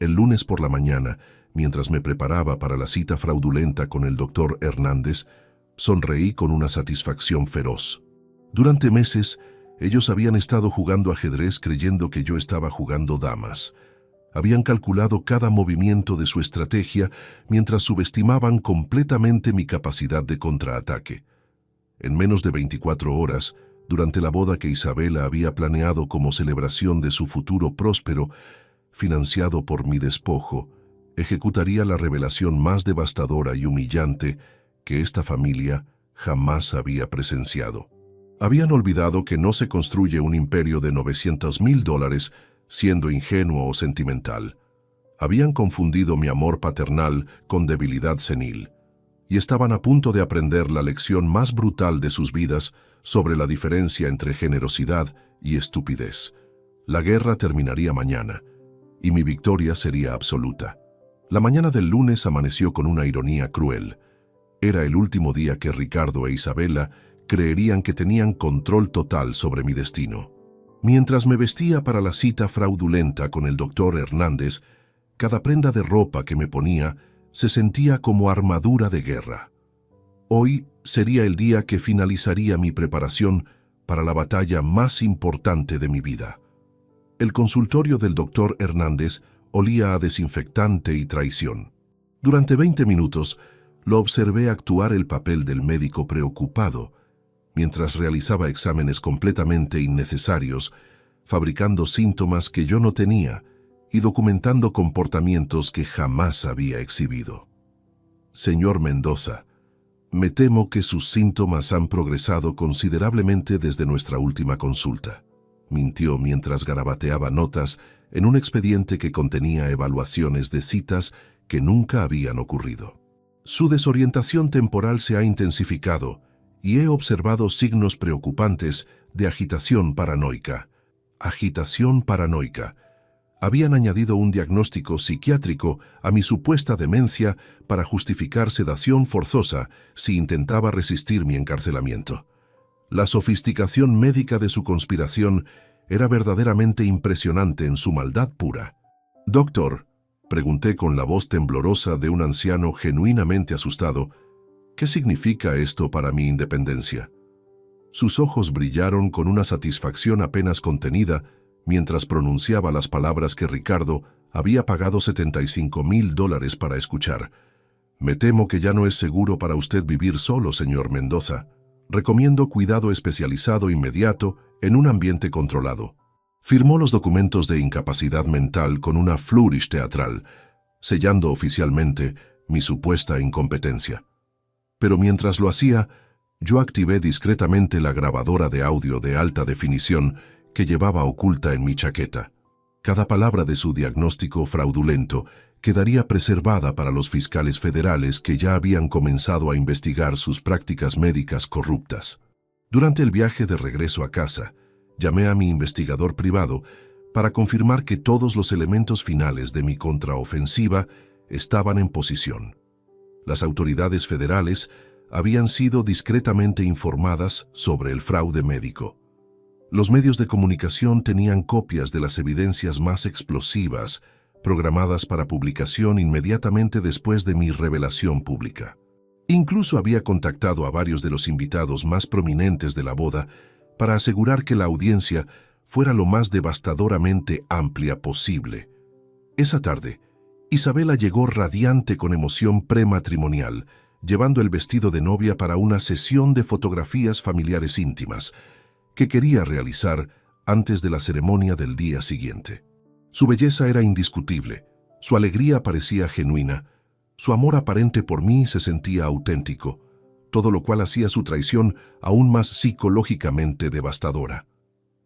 S1: El lunes por la mañana, mientras me preparaba para la cita fraudulenta con el doctor Hernández, sonreí con una satisfacción feroz. Durante meses, ellos habían estado jugando ajedrez creyendo que yo estaba jugando damas. Habían calculado cada movimiento de su estrategia mientras subestimaban completamente mi capacidad de contraataque. En menos de 24 horas, durante la boda que Isabela había planeado como celebración de su futuro próspero, financiado por mi despojo, ejecutaría la revelación más devastadora y humillante que esta familia jamás había presenciado. Habían olvidado que no se construye un imperio de $900,000 siendo ingenuo o sentimental. Habían confundido mi amor paternal con debilidad senil, y estaban a punto de aprender la lección más brutal de sus vidas sobre la diferencia entre generosidad y estupidez. La guerra terminaría mañana, y mi victoria sería absoluta. La mañana del lunes amaneció con una ironía cruel. Era el último día que Ricardo e Isabela creerían que tenían control total sobre mi destino. Mientras me vestía para la cita fraudulenta con el doctor Hernández, cada prenda de ropa que me ponía se sentía como armadura de guerra. Hoy sería el día que finalizaría mi preparación para la batalla más importante de mi vida. El consultorio del doctor Hernández olía a desinfectante y traición. Durante 20 minutos lo observé actuar el papel del médico preocupado, mientras realizaba exámenes completamente innecesarios, fabricando síntomas que yo no tenía y documentando comportamientos que jamás había exhibido. Señor Mendoza, me temo que sus síntomas han progresado considerablemente desde nuestra última consulta, mintió mientras garabateaba notas en un expediente que contenía evaluaciones de citas que nunca habían ocurrido. Su desorientación temporal se ha intensificado y he observado signos preocupantes de agitación paranoica. Agitación paranoica. Habían añadido un diagnóstico psiquiátrico a mi supuesta demencia para justificar sedación forzosa si intentaba resistir mi encarcelamiento. La sofisticación médica de su conspiración era verdaderamente impresionante en su maldad pura. «Doctor», pregunté con la voz temblorosa de un anciano genuinamente asustado, «¿qué significa esto para mi independencia?» Sus ojos brillaron con una satisfacción apenas contenida mientras pronunciaba las palabras que Ricardo había pagado $75,000 para escuchar. «Me temo que ya no es seguro para usted vivir solo, señor Mendoza. Recomiendo cuidado especializado inmediato en un ambiente controlado». Firmó los documentos de incapacidad mental con una flourish teatral, sellando oficialmente mi supuesta incompetencia. Pero mientras lo hacía, yo activé discretamente la grabadora de audio de alta definición que llevaba oculta en mi chaqueta. Cada palabra de su diagnóstico fraudulento quedaría preservada para los fiscales federales que ya habían comenzado a investigar sus prácticas médicas corruptas. Durante el viaje de regreso a casa, llamé a mi investigador privado para confirmar que todos los elementos finales de mi contraofensiva estaban en posición. Las autoridades federales habían sido discretamente informadas sobre el fraude médico. Los medios de comunicación tenían copias de las evidencias más explosivas, programadas para publicación inmediatamente después de mi revelación pública. Incluso había contactado a varios de los invitados más prominentes de la boda para asegurar que la audiencia fuera lo más devastadoramente amplia posible. Esa tarde, Isabela llegó radiante con emoción prematrimonial, llevando el vestido de novia para una sesión de fotografías familiares íntimas que quería realizar antes de la ceremonia del día siguiente. Su belleza era indiscutible, su alegría parecía genuina, su amor aparente por mí se sentía auténtico, todo lo cual hacía su traición aún más psicológicamente devastadora.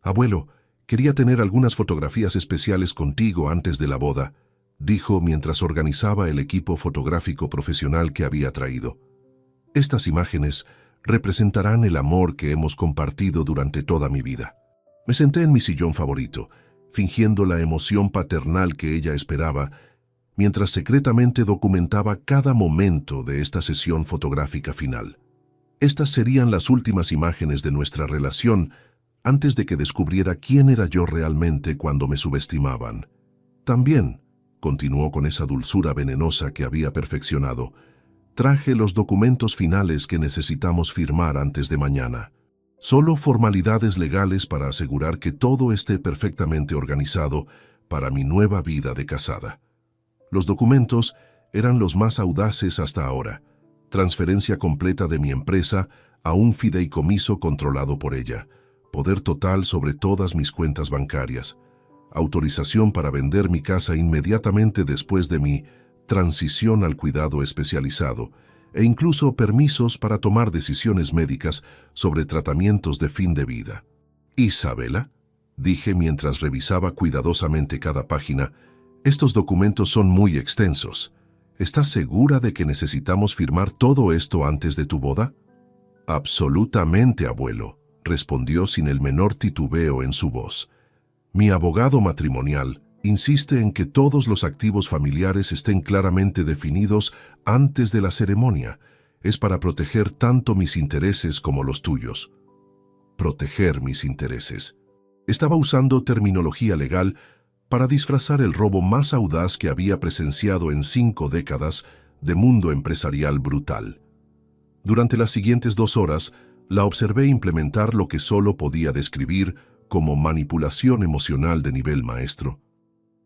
S1: «Abuelo, quería tener algunas fotografías especiales contigo antes de la boda», dijo mientras organizaba el equipo fotográfico profesional que había traído. «Estas imágenes representarán el amor que hemos compartido durante toda mi vida». Me senté en mi sillón favorito, fingiendo la emoción paternal que ella esperaba, mientras secretamente documentaba cada momento de esta sesión fotográfica final. Estas serían las últimas imágenes de nuestra relación antes de que descubriera quién era yo realmente cuando me subestimaban. También, continuó con esa dulzura venenosa que había perfeccionado, traje los documentos finales que necesitamos firmar antes de mañana. Solo formalidades legales para asegurar que todo esté perfectamente organizado para mi nueva vida de casada. Los documentos eran los más audaces hasta ahora. Transferencia completa de mi empresa a un fideicomiso controlado por ella. Poder total sobre todas mis cuentas bancarias. Autorización para vender mi casa inmediatamente después de mi transición al cuidado especializado. E incluso permisos para tomar decisiones médicas sobre tratamientos de fin de vida. «Isabela», dije mientras revisaba cuidadosamente cada página, «estos documentos son muy extensos. ¿Estás segura de que necesitamos firmar todo esto antes de tu boda?» «Absolutamente, abuelo», respondió sin el menor titubeo en su voz. «Mi abogado matrimonial insiste en que todos los activos familiares estén claramente definidos antes de la ceremonia. Es para proteger tanto mis intereses como los tuyos». Proteger mis intereses. Estaba usando terminología legal para disfrazar el robo más audaz que había presenciado en 5 décadas de mundo empresarial brutal. Durante las siguientes 2 horas, la observé implementar lo que solo podía describir como manipulación emocional de nivel maestro.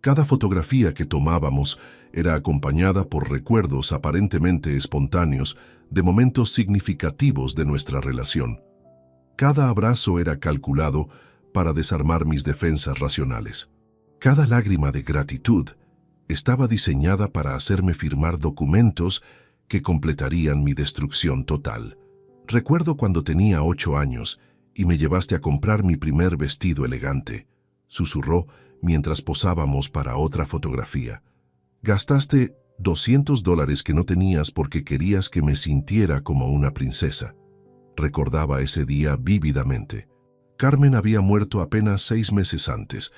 S1: Cada fotografía que tomábamos era acompañada por recuerdos aparentemente espontáneos de momentos significativos de nuestra relación. Cada abrazo era calculado para desarmar mis defensas racionales. Cada lágrima de gratitud estaba diseñada para hacerme firmar documentos que completarían mi destrucción total. Recuerdo cuando tenía 8 años y me llevaste a comprar mi primer vestido elegante, susurró mientras posábamos para otra fotografía. Gastaste $200 que no tenías porque querías que me sintiera como una princesa. Recordaba ese día vívidamente. Carmen había muerto apenas 6 meses antes,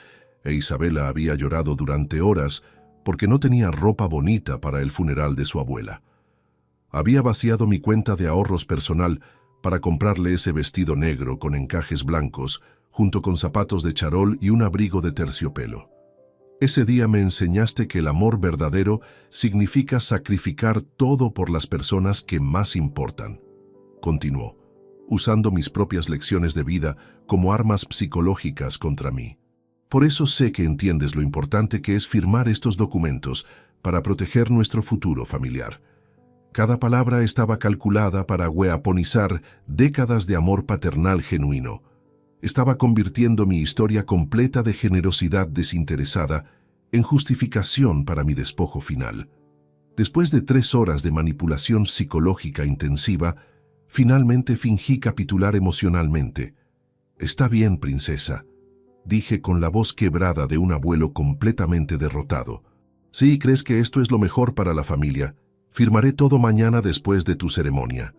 S1: e Isabela había llorado durante horas porque no tenía ropa bonita para el funeral de su abuela. Había vaciado mi cuenta de ahorros personal para comprarle ese vestido negro con encajes blancos, junto con zapatos de charol y un abrigo de terciopelo. Ese día me enseñaste que el amor verdadero significa sacrificar todo por las personas que más importan. Continuó, usando mis propias lecciones de vida como armas psicológicas contra mí. Por eso sé que entiendes lo importante que es firmar estos documentos para proteger nuestro futuro familiar. Cada palabra estaba calculada para weaponizar décadas de amor paternal genuino. Estaba convirtiendo mi historia completa de generosidad desinteresada en justificación para mi despojo final. Después de 3 horas de manipulación psicológica intensiva, finalmente fingí capitular emocionalmente. «Está bien, princesa», dije con la voz quebrada de un abuelo completamente derrotado. «Sí, crees que esto es lo mejor para la familia. Firmaré todo mañana después de tu ceremonia».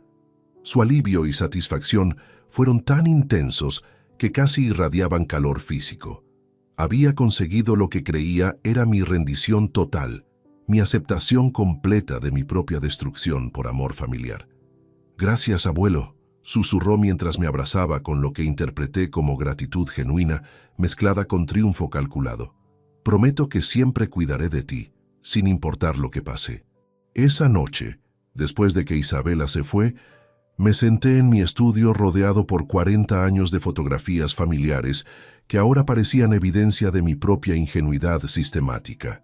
S1: Su alivio y satisfacción fueron tan intensos que casi irradiaban calor físico. Había conseguido lo que creía era mi rendición total, mi aceptación completa de mi propia destrucción por amor familiar. «Gracias, abuelo», susurró mientras me abrazaba con lo que interpreté como gratitud genuina, mezclada con triunfo calculado. «Prometo que siempre cuidaré de ti, sin importar lo que pase». Esa noche, después de que Isabela se fue, me senté en mi estudio rodeado por 40 años de fotografías familiares que ahora parecían evidencia de mi propia ingenuidad sistemática.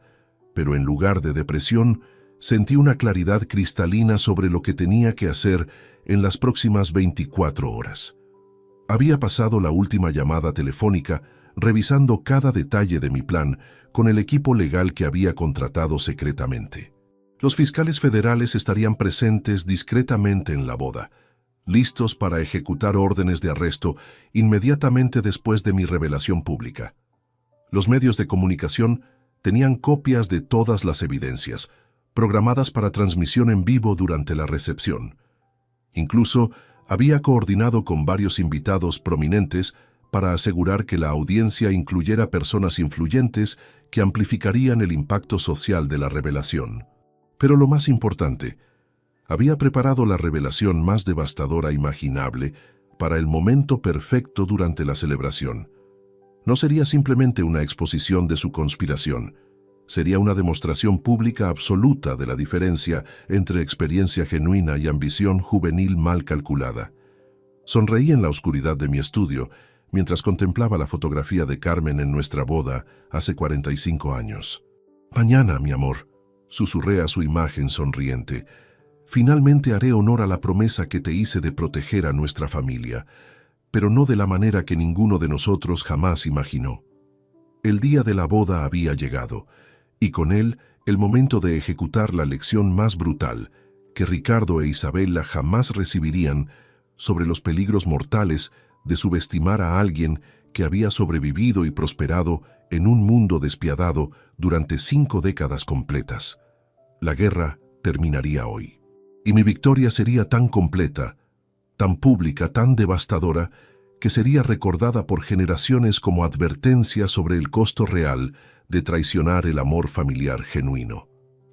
S1: Pero en lugar de depresión, sentí una claridad cristalina sobre lo que tenía que hacer en las próximas 24 horas. Había pasado la última llamada telefónica, revisando cada detalle de mi plan con el equipo legal que había contratado secretamente. Los fiscales federales estarían presentes discretamente en la boda, listos para ejecutar órdenes de arresto inmediatamente después de mi revelación pública. Los medios de comunicación tenían copias de todas las evidencias, programadas para transmisión en vivo durante la recepción. Incluso había coordinado con varios invitados prominentes para asegurar que la audiencia incluyera personas influyentes que amplificarían el impacto social de la revelación. Pero lo más importante, había preparado la revelación más devastadora imaginable para el momento perfecto durante la celebración. No sería simplemente una exposición de su conspiración, sería una demostración pública absoluta de la diferencia entre experiencia genuina y ambición juvenil mal calculada. Sonreí en la oscuridad de mi estudio mientras contemplaba la fotografía de Carmen en nuestra boda hace 45 años. «Mañana, mi amor», susurré a su imagen sonriente, «finalmente haré honor a la promesa que te hice de proteger a nuestra familia, pero no de la manera que ninguno de nosotros jamás imaginó». El día de la boda había llegado, y con él el momento de ejecutar la lección más brutal que Ricardo e Isabela jamás recibirían sobre los peligros mortales de subestimar a alguien que había sobrevivido y prosperado en un mundo despiadado durante 5 décadas completas. La guerra terminaría hoy, y mi victoria sería tan completa, tan pública, tan devastadora, que sería recordada por generaciones como advertencia sobre el costo real de traicionar el amor familiar genuino.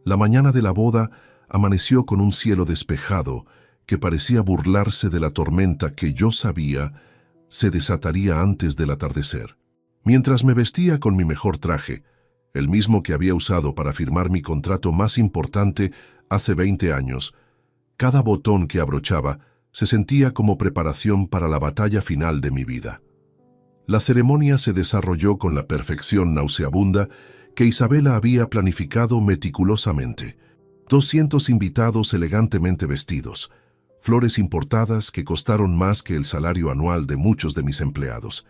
S1: La mañana de la boda amaneció con un cielo despejado que parecía burlarse de la tormenta que yo sabía se desataría antes del atardecer. Mientras me vestía con mi mejor traje, el mismo que había usado para firmar mi contrato más importante hace 20 años, cada botón que abrochaba se sentía como preparación para la batalla final de mi vida. La ceremonia se desarrolló con la perfección nauseabunda que Isabela había planificado meticulosamente. 200 invitados elegantemente vestidos, flores importadas que costaron más que el salario anual de muchos de mis empleados,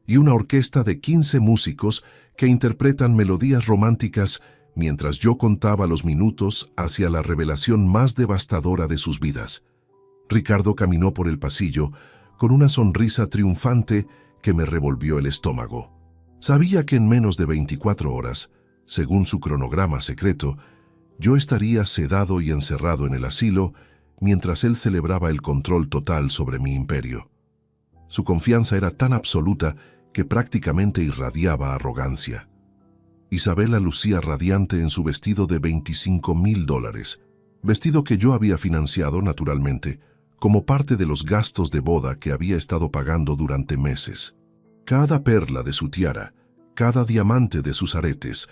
S1: y una orquesta de 15 músicos que interpretan melodías románticas mientras yo contaba los minutos hacia la revelación más devastadora de sus vidas. Ricardo caminó por el pasillo con una sonrisa triunfante que me revolvió el estómago. Sabía que en menos de 24 horas, según su cronograma secreto, Yo estaría sedado y encerrado en el asilo mientras él celebraba el control total sobre mi imperio. Su confianza era tan absoluta que prácticamente irradiaba arrogancia. Isabela lucía radiante en su vestido de $25,000, vestido que yo había financiado, naturalmente, como parte de los gastos de boda que había estado pagando durante meses. Cada perla de su tiara, cada diamante de sus aretes,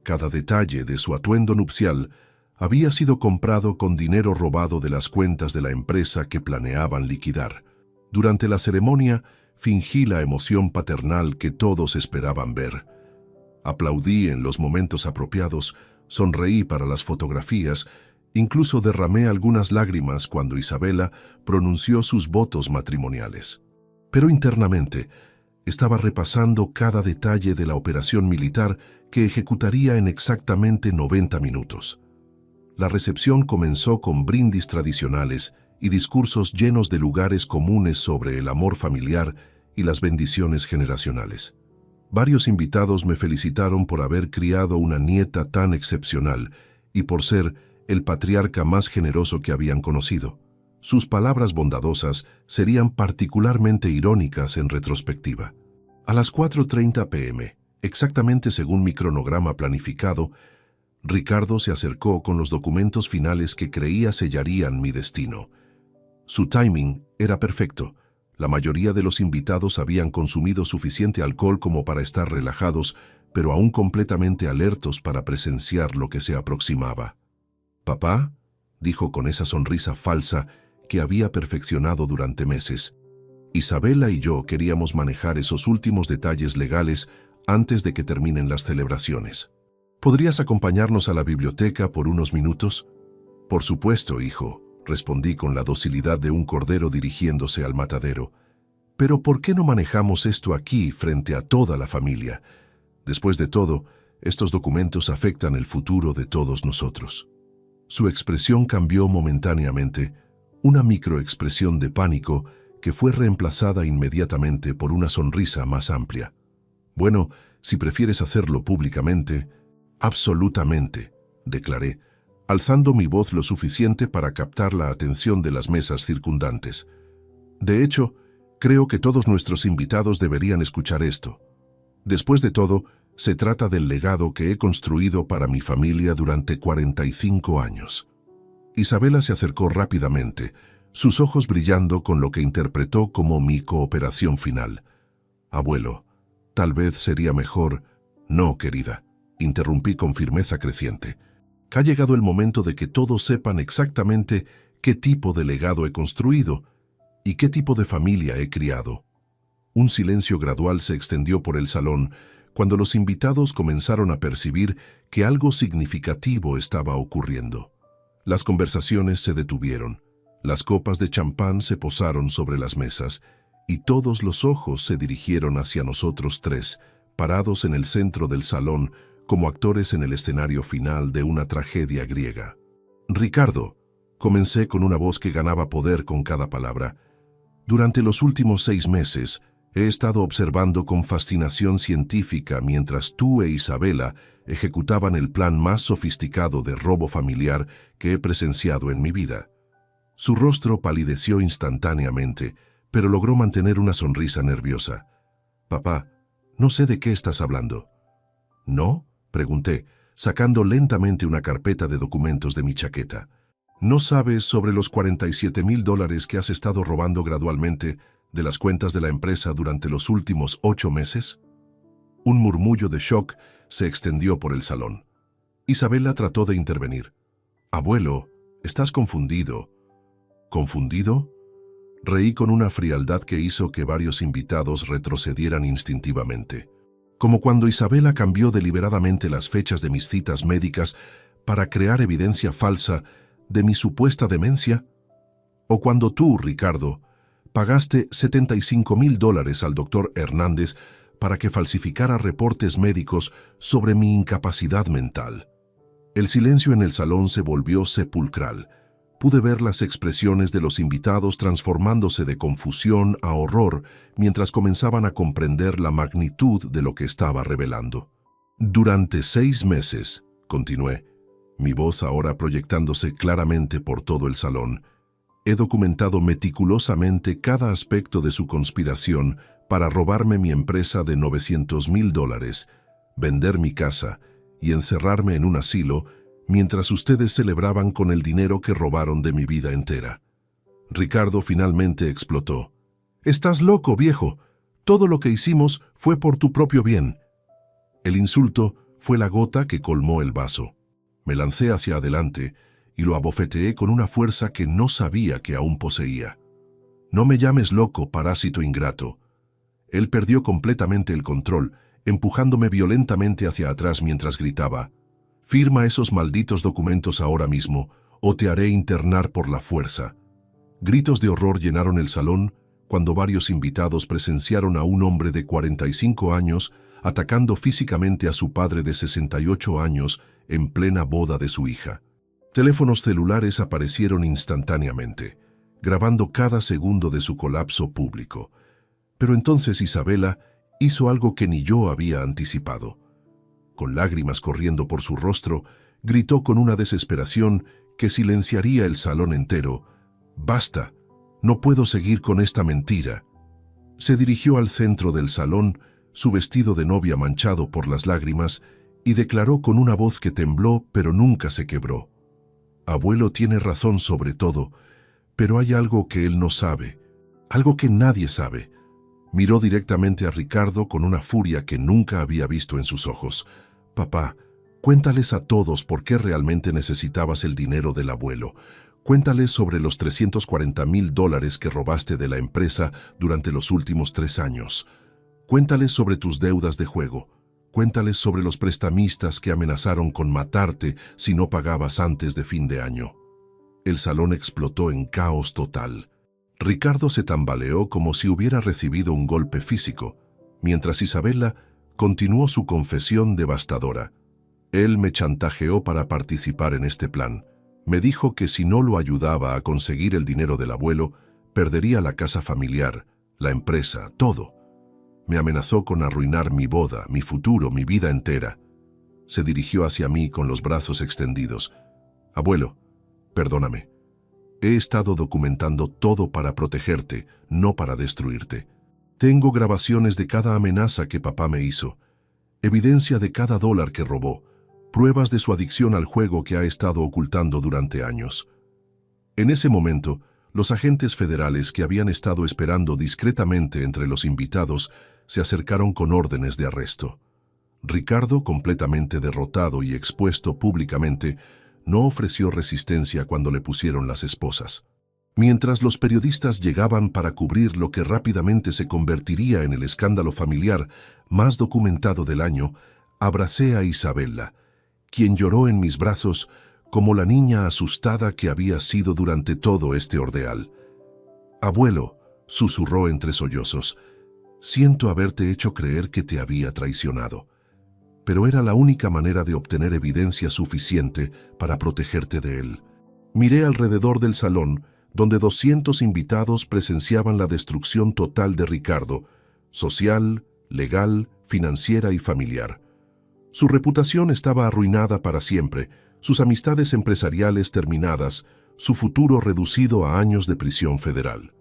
S1: cada detalle de su atuendo nupcial había sido comprado con dinero robado de las cuentas de la empresa que planeaban liquidar. Durante la ceremonia, fingí la emoción paternal que todos esperaban ver. Aplaudí en los momentos apropiados, sonreí para las fotografías, incluso derramé algunas lágrimas cuando Isabela pronunció sus votos matrimoniales. Pero internamente, estaba repasando cada detalle de la operación militar que ejecutaría en exactamente 90 minutos. La recepción comenzó con brindis tradicionales y discursos llenos de lugares comunes sobre el amor familiar y las bendiciones generacionales. Varios invitados me felicitaron por haber criado una nieta tan excepcional y por ser el patriarca más generoso que habían conocido. Sus palabras bondadosas serían particularmente irónicas en retrospectiva. A las 4:30 p.m., exactamente según mi cronograma planificado, Ricardo se acercó con los documentos finales que creía sellarían mi destino. Su timing era perfecto. La mayoría de los invitados habían consumido suficiente alcohol como para estar relajados, pero aún completamente alertos para presenciar lo que se aproximaba. «Papá», dijo con esa sonrisa falsa que había perfeccionado durante meses. Isabela y yo queríamos manejar esos últimos detalles legales antes de que terminen las celebraciones. ¿Podrías acompañarnos a la biblioteca por unos minutos? Por supuesto, hijo, respondí con la docilidad de un cordero dirigiéndose al matadero. Pero ¿por qué no manejamos esto aquí frente a toda la familia? Después de todo, estos documentos afectan el futuro de todos nosotros. Su expresión cambió momentáneamente, una microexpresión de pánico que fue reemplazada inmediatamente por una sonrisa más amplia. Bueno, si prefieres hacerlo públicamente, absolutamente, declaré, alzando mi voz lo suficiente para captar la atención de las mesas circundantes. De hecho, creo que todos nuestros invitados deberían escuchar esto. Después de todo, se trata del legado que he construido para mi familia durante 45 años. Isabela se acercó rápidamente, sus ojos brillando con lo que interpretó como mi cooperación final. Abuelo, tal vez sería mejor... No, querida, interrumpí con firmeza creciente. Ha llegado el momento de que todos sepan exactamente qué tipo de legado he construido y qué tipo de familia he criado. Un silencio gradual se extendió por el salón cuando los invitados comenzaron a percibir que algo significativo estaba ocurriendo. Las conversaciones se detuvieron, las copas de champán se posaron sobre las mesas y todos los ojos se dirigieron hacia nosotros tres, parados en el centro del salón como actores en el escenario final de una tragedia griega. Ricardo, comencé con una voz que ganaba poder con cada palabra. Durante los últimos 6 meses, he estado observando con fascinación científica mientras tú e Isabela ejecutaban el plan más sofisticado de robo familiar que he presenciado en mi vida. Su rostro palideció instantáneamente, pero logró mantener una sonrisa nerviosa. Papá, no sé de qué estás hablando. ¿No? Pregunté, sacando lentamente una carpeta de documentos de mi chaqueta. ¿No sabes sobre los $47,000 que has estado robando gradualmente de las cuentas de la empresa durante los últimos 8 meses? Un murmullo de shock se extendió por el salón. Isabela trató de intervenir. Abuelo, estás confundido. ¿Confundido? Reí con una frialdad que hizo que varios invitados retrocedieran instintivamente. Como cuando Isabela cambió deliberadamente las fechas de mis citas médicas para crear evidencia falsa de mi supuesta demencia. O cuando tú, Ricardo, pagaste $75,000 al doctor Hernández para que falsificara reportes médicos sobre mi incapacidad mental. El silencio en el salón se volvió sepulcral. Pude ver las expresiones de los invitados transformándose de confusión a horror mientras comenzaban a comprender la magnitud de lo que estaba revelando. Durante 6 meses, continué, mi voz ahora proyectándose claramente por todo el salón. He documentado meticulosamente cada aspecto de su conspiración para robarme mi empresa de $900,000, vender mi casa y encerrarme en un asilo mientras ustedes celebraban con el dinero que robaron de mi vida entera. Ricardo finalmente explotó. «¡Estás loco, viejo! Todo lo que hicimos fue por tu propio bien». El insulto fue la gota que colmó el vaso. Me lancé hacia adelante y lo abofeteé con una fuerza que no sabía que aún poseía. «No me llames loco, parásito ingrato». Él perdió completamente el control, empujándome violentamente hacia atrás mientras gritaba: «Firma esos malditos documentos ahora mismo, o te haré internar por la fuerza». Gritos de horror llenaron el salón cuando varios invitados presenciaron a un hombre de 45 años atacando físicamente a su padre de 68 años en plena boda de su hija. Teléfonos celulares aparecieron instantáneamente, grabando cada segundo de su colapso público. Pero entonces Isabela hizo algo que ni yo había anticipado. Con lágrimas corriendo por su rostro, gritó con una desesperación que silenciaría el salón entero: «¡Basta! No puedo seguir con esta mentira». Se dirigió al centro del salón, su vestido de novia manchado por las lágrimas, y declaró con una voz que tembló pero nunca se quebró: «Abuelo tiene razón sobre todo, pero hay algo que él no sabe, algo que nadie sabe». Miró directamente a Ricardo con una furia que nunca había visto en sus ojos. «Papá, cuéntales a todos por qué realmente necesitabas el dinero del abuelo. Cuéntales sobre los $340,000 que robaste de la empresa durante los últimos 3 años. Cuéntales sobre tus deudas de juego. Cuéntales sobre los prestamistas que amenazaron con matarte si no pagabas antes de fin de año». El salón explotó en caos total. Ricardo se tambaleó como si hubiera recibido un golpe físico, mientras Isabela continuó su confesión devastadora. Él me chantajeó para participar en este plan. Me dijo que si no lo ayudaba a conseguir el dinero del abuelo, perdería la casa familiar, la empresa, todo. Me amenazó con arruinar mi boda, mi futuro, mi vida entera. Se dirigió hacia mí con los brazos extendidos. «Abuelo, perdóname. He estado documentando todo para protegerte, no para destruirte. Tengo grabaciones de cada amenaza que papá me hizo, evidencia de cada dólar que robó, pruebas de su adicción al juego que ha estado ocultando durante años». En ese momento, los agentes federales que habían estado esperando discretamente entre los invitados se acercaron con órdenes de arresto. Ricardo, completamente derrotado y expuesto públicamente, no ofreció resistencia cuando le pusieron las esposas. Mientras los periodistas llegaban para cubrir lo que rápidamente se convertiría en el escándalo familiar más documentado del año, abracé a Isabela, quien lloró en mis brazos como la niña asustada que había sido durante todo este ordeal. «Abuelo», susurró entre sollozos, «siento haberte hecho creer que te había traicionado, pero era la única manera de obtener evidencia suficiente para protegerte de él». Miré alrededor del salón, donde 200 invitados presenciaban la destrucción total de Ricardo, social, legal, financiera y familiar. Su reputación estaba arruinada para siempre, sus amistades empresariales terminadas, su futuro reducido a años de prisión federal.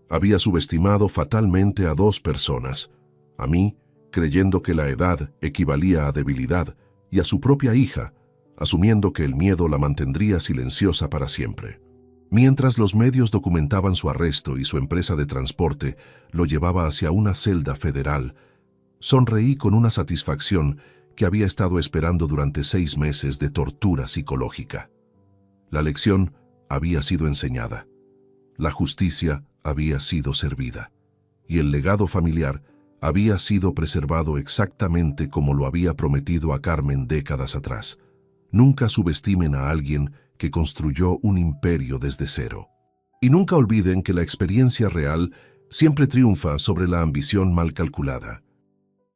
S1: Había subestimado fatalmente a 2 personas, a mí, creyendo que la edad equivalía a debilidad, y a su propia hija, asumiendo que el miedo la mantendría silenciosa para siempre. Mientras los medios documentaban su arresto y su empresa de transporte lo llevaba hacia una celda federal, sonreí con una satisfacción que había estado esperando durante 6 meses de tortura psicológica. La lección había sido enseñada, la justicia había sido servida, y el legado familiar había sido preservado exactamente como lo había prometido a Carmen décadas atrás. Nunca subestimen a alguien que construyó un imperio desde cero. Y nunca olviden que la experiencia real siempre triunfa sobre la ambición mal calculada.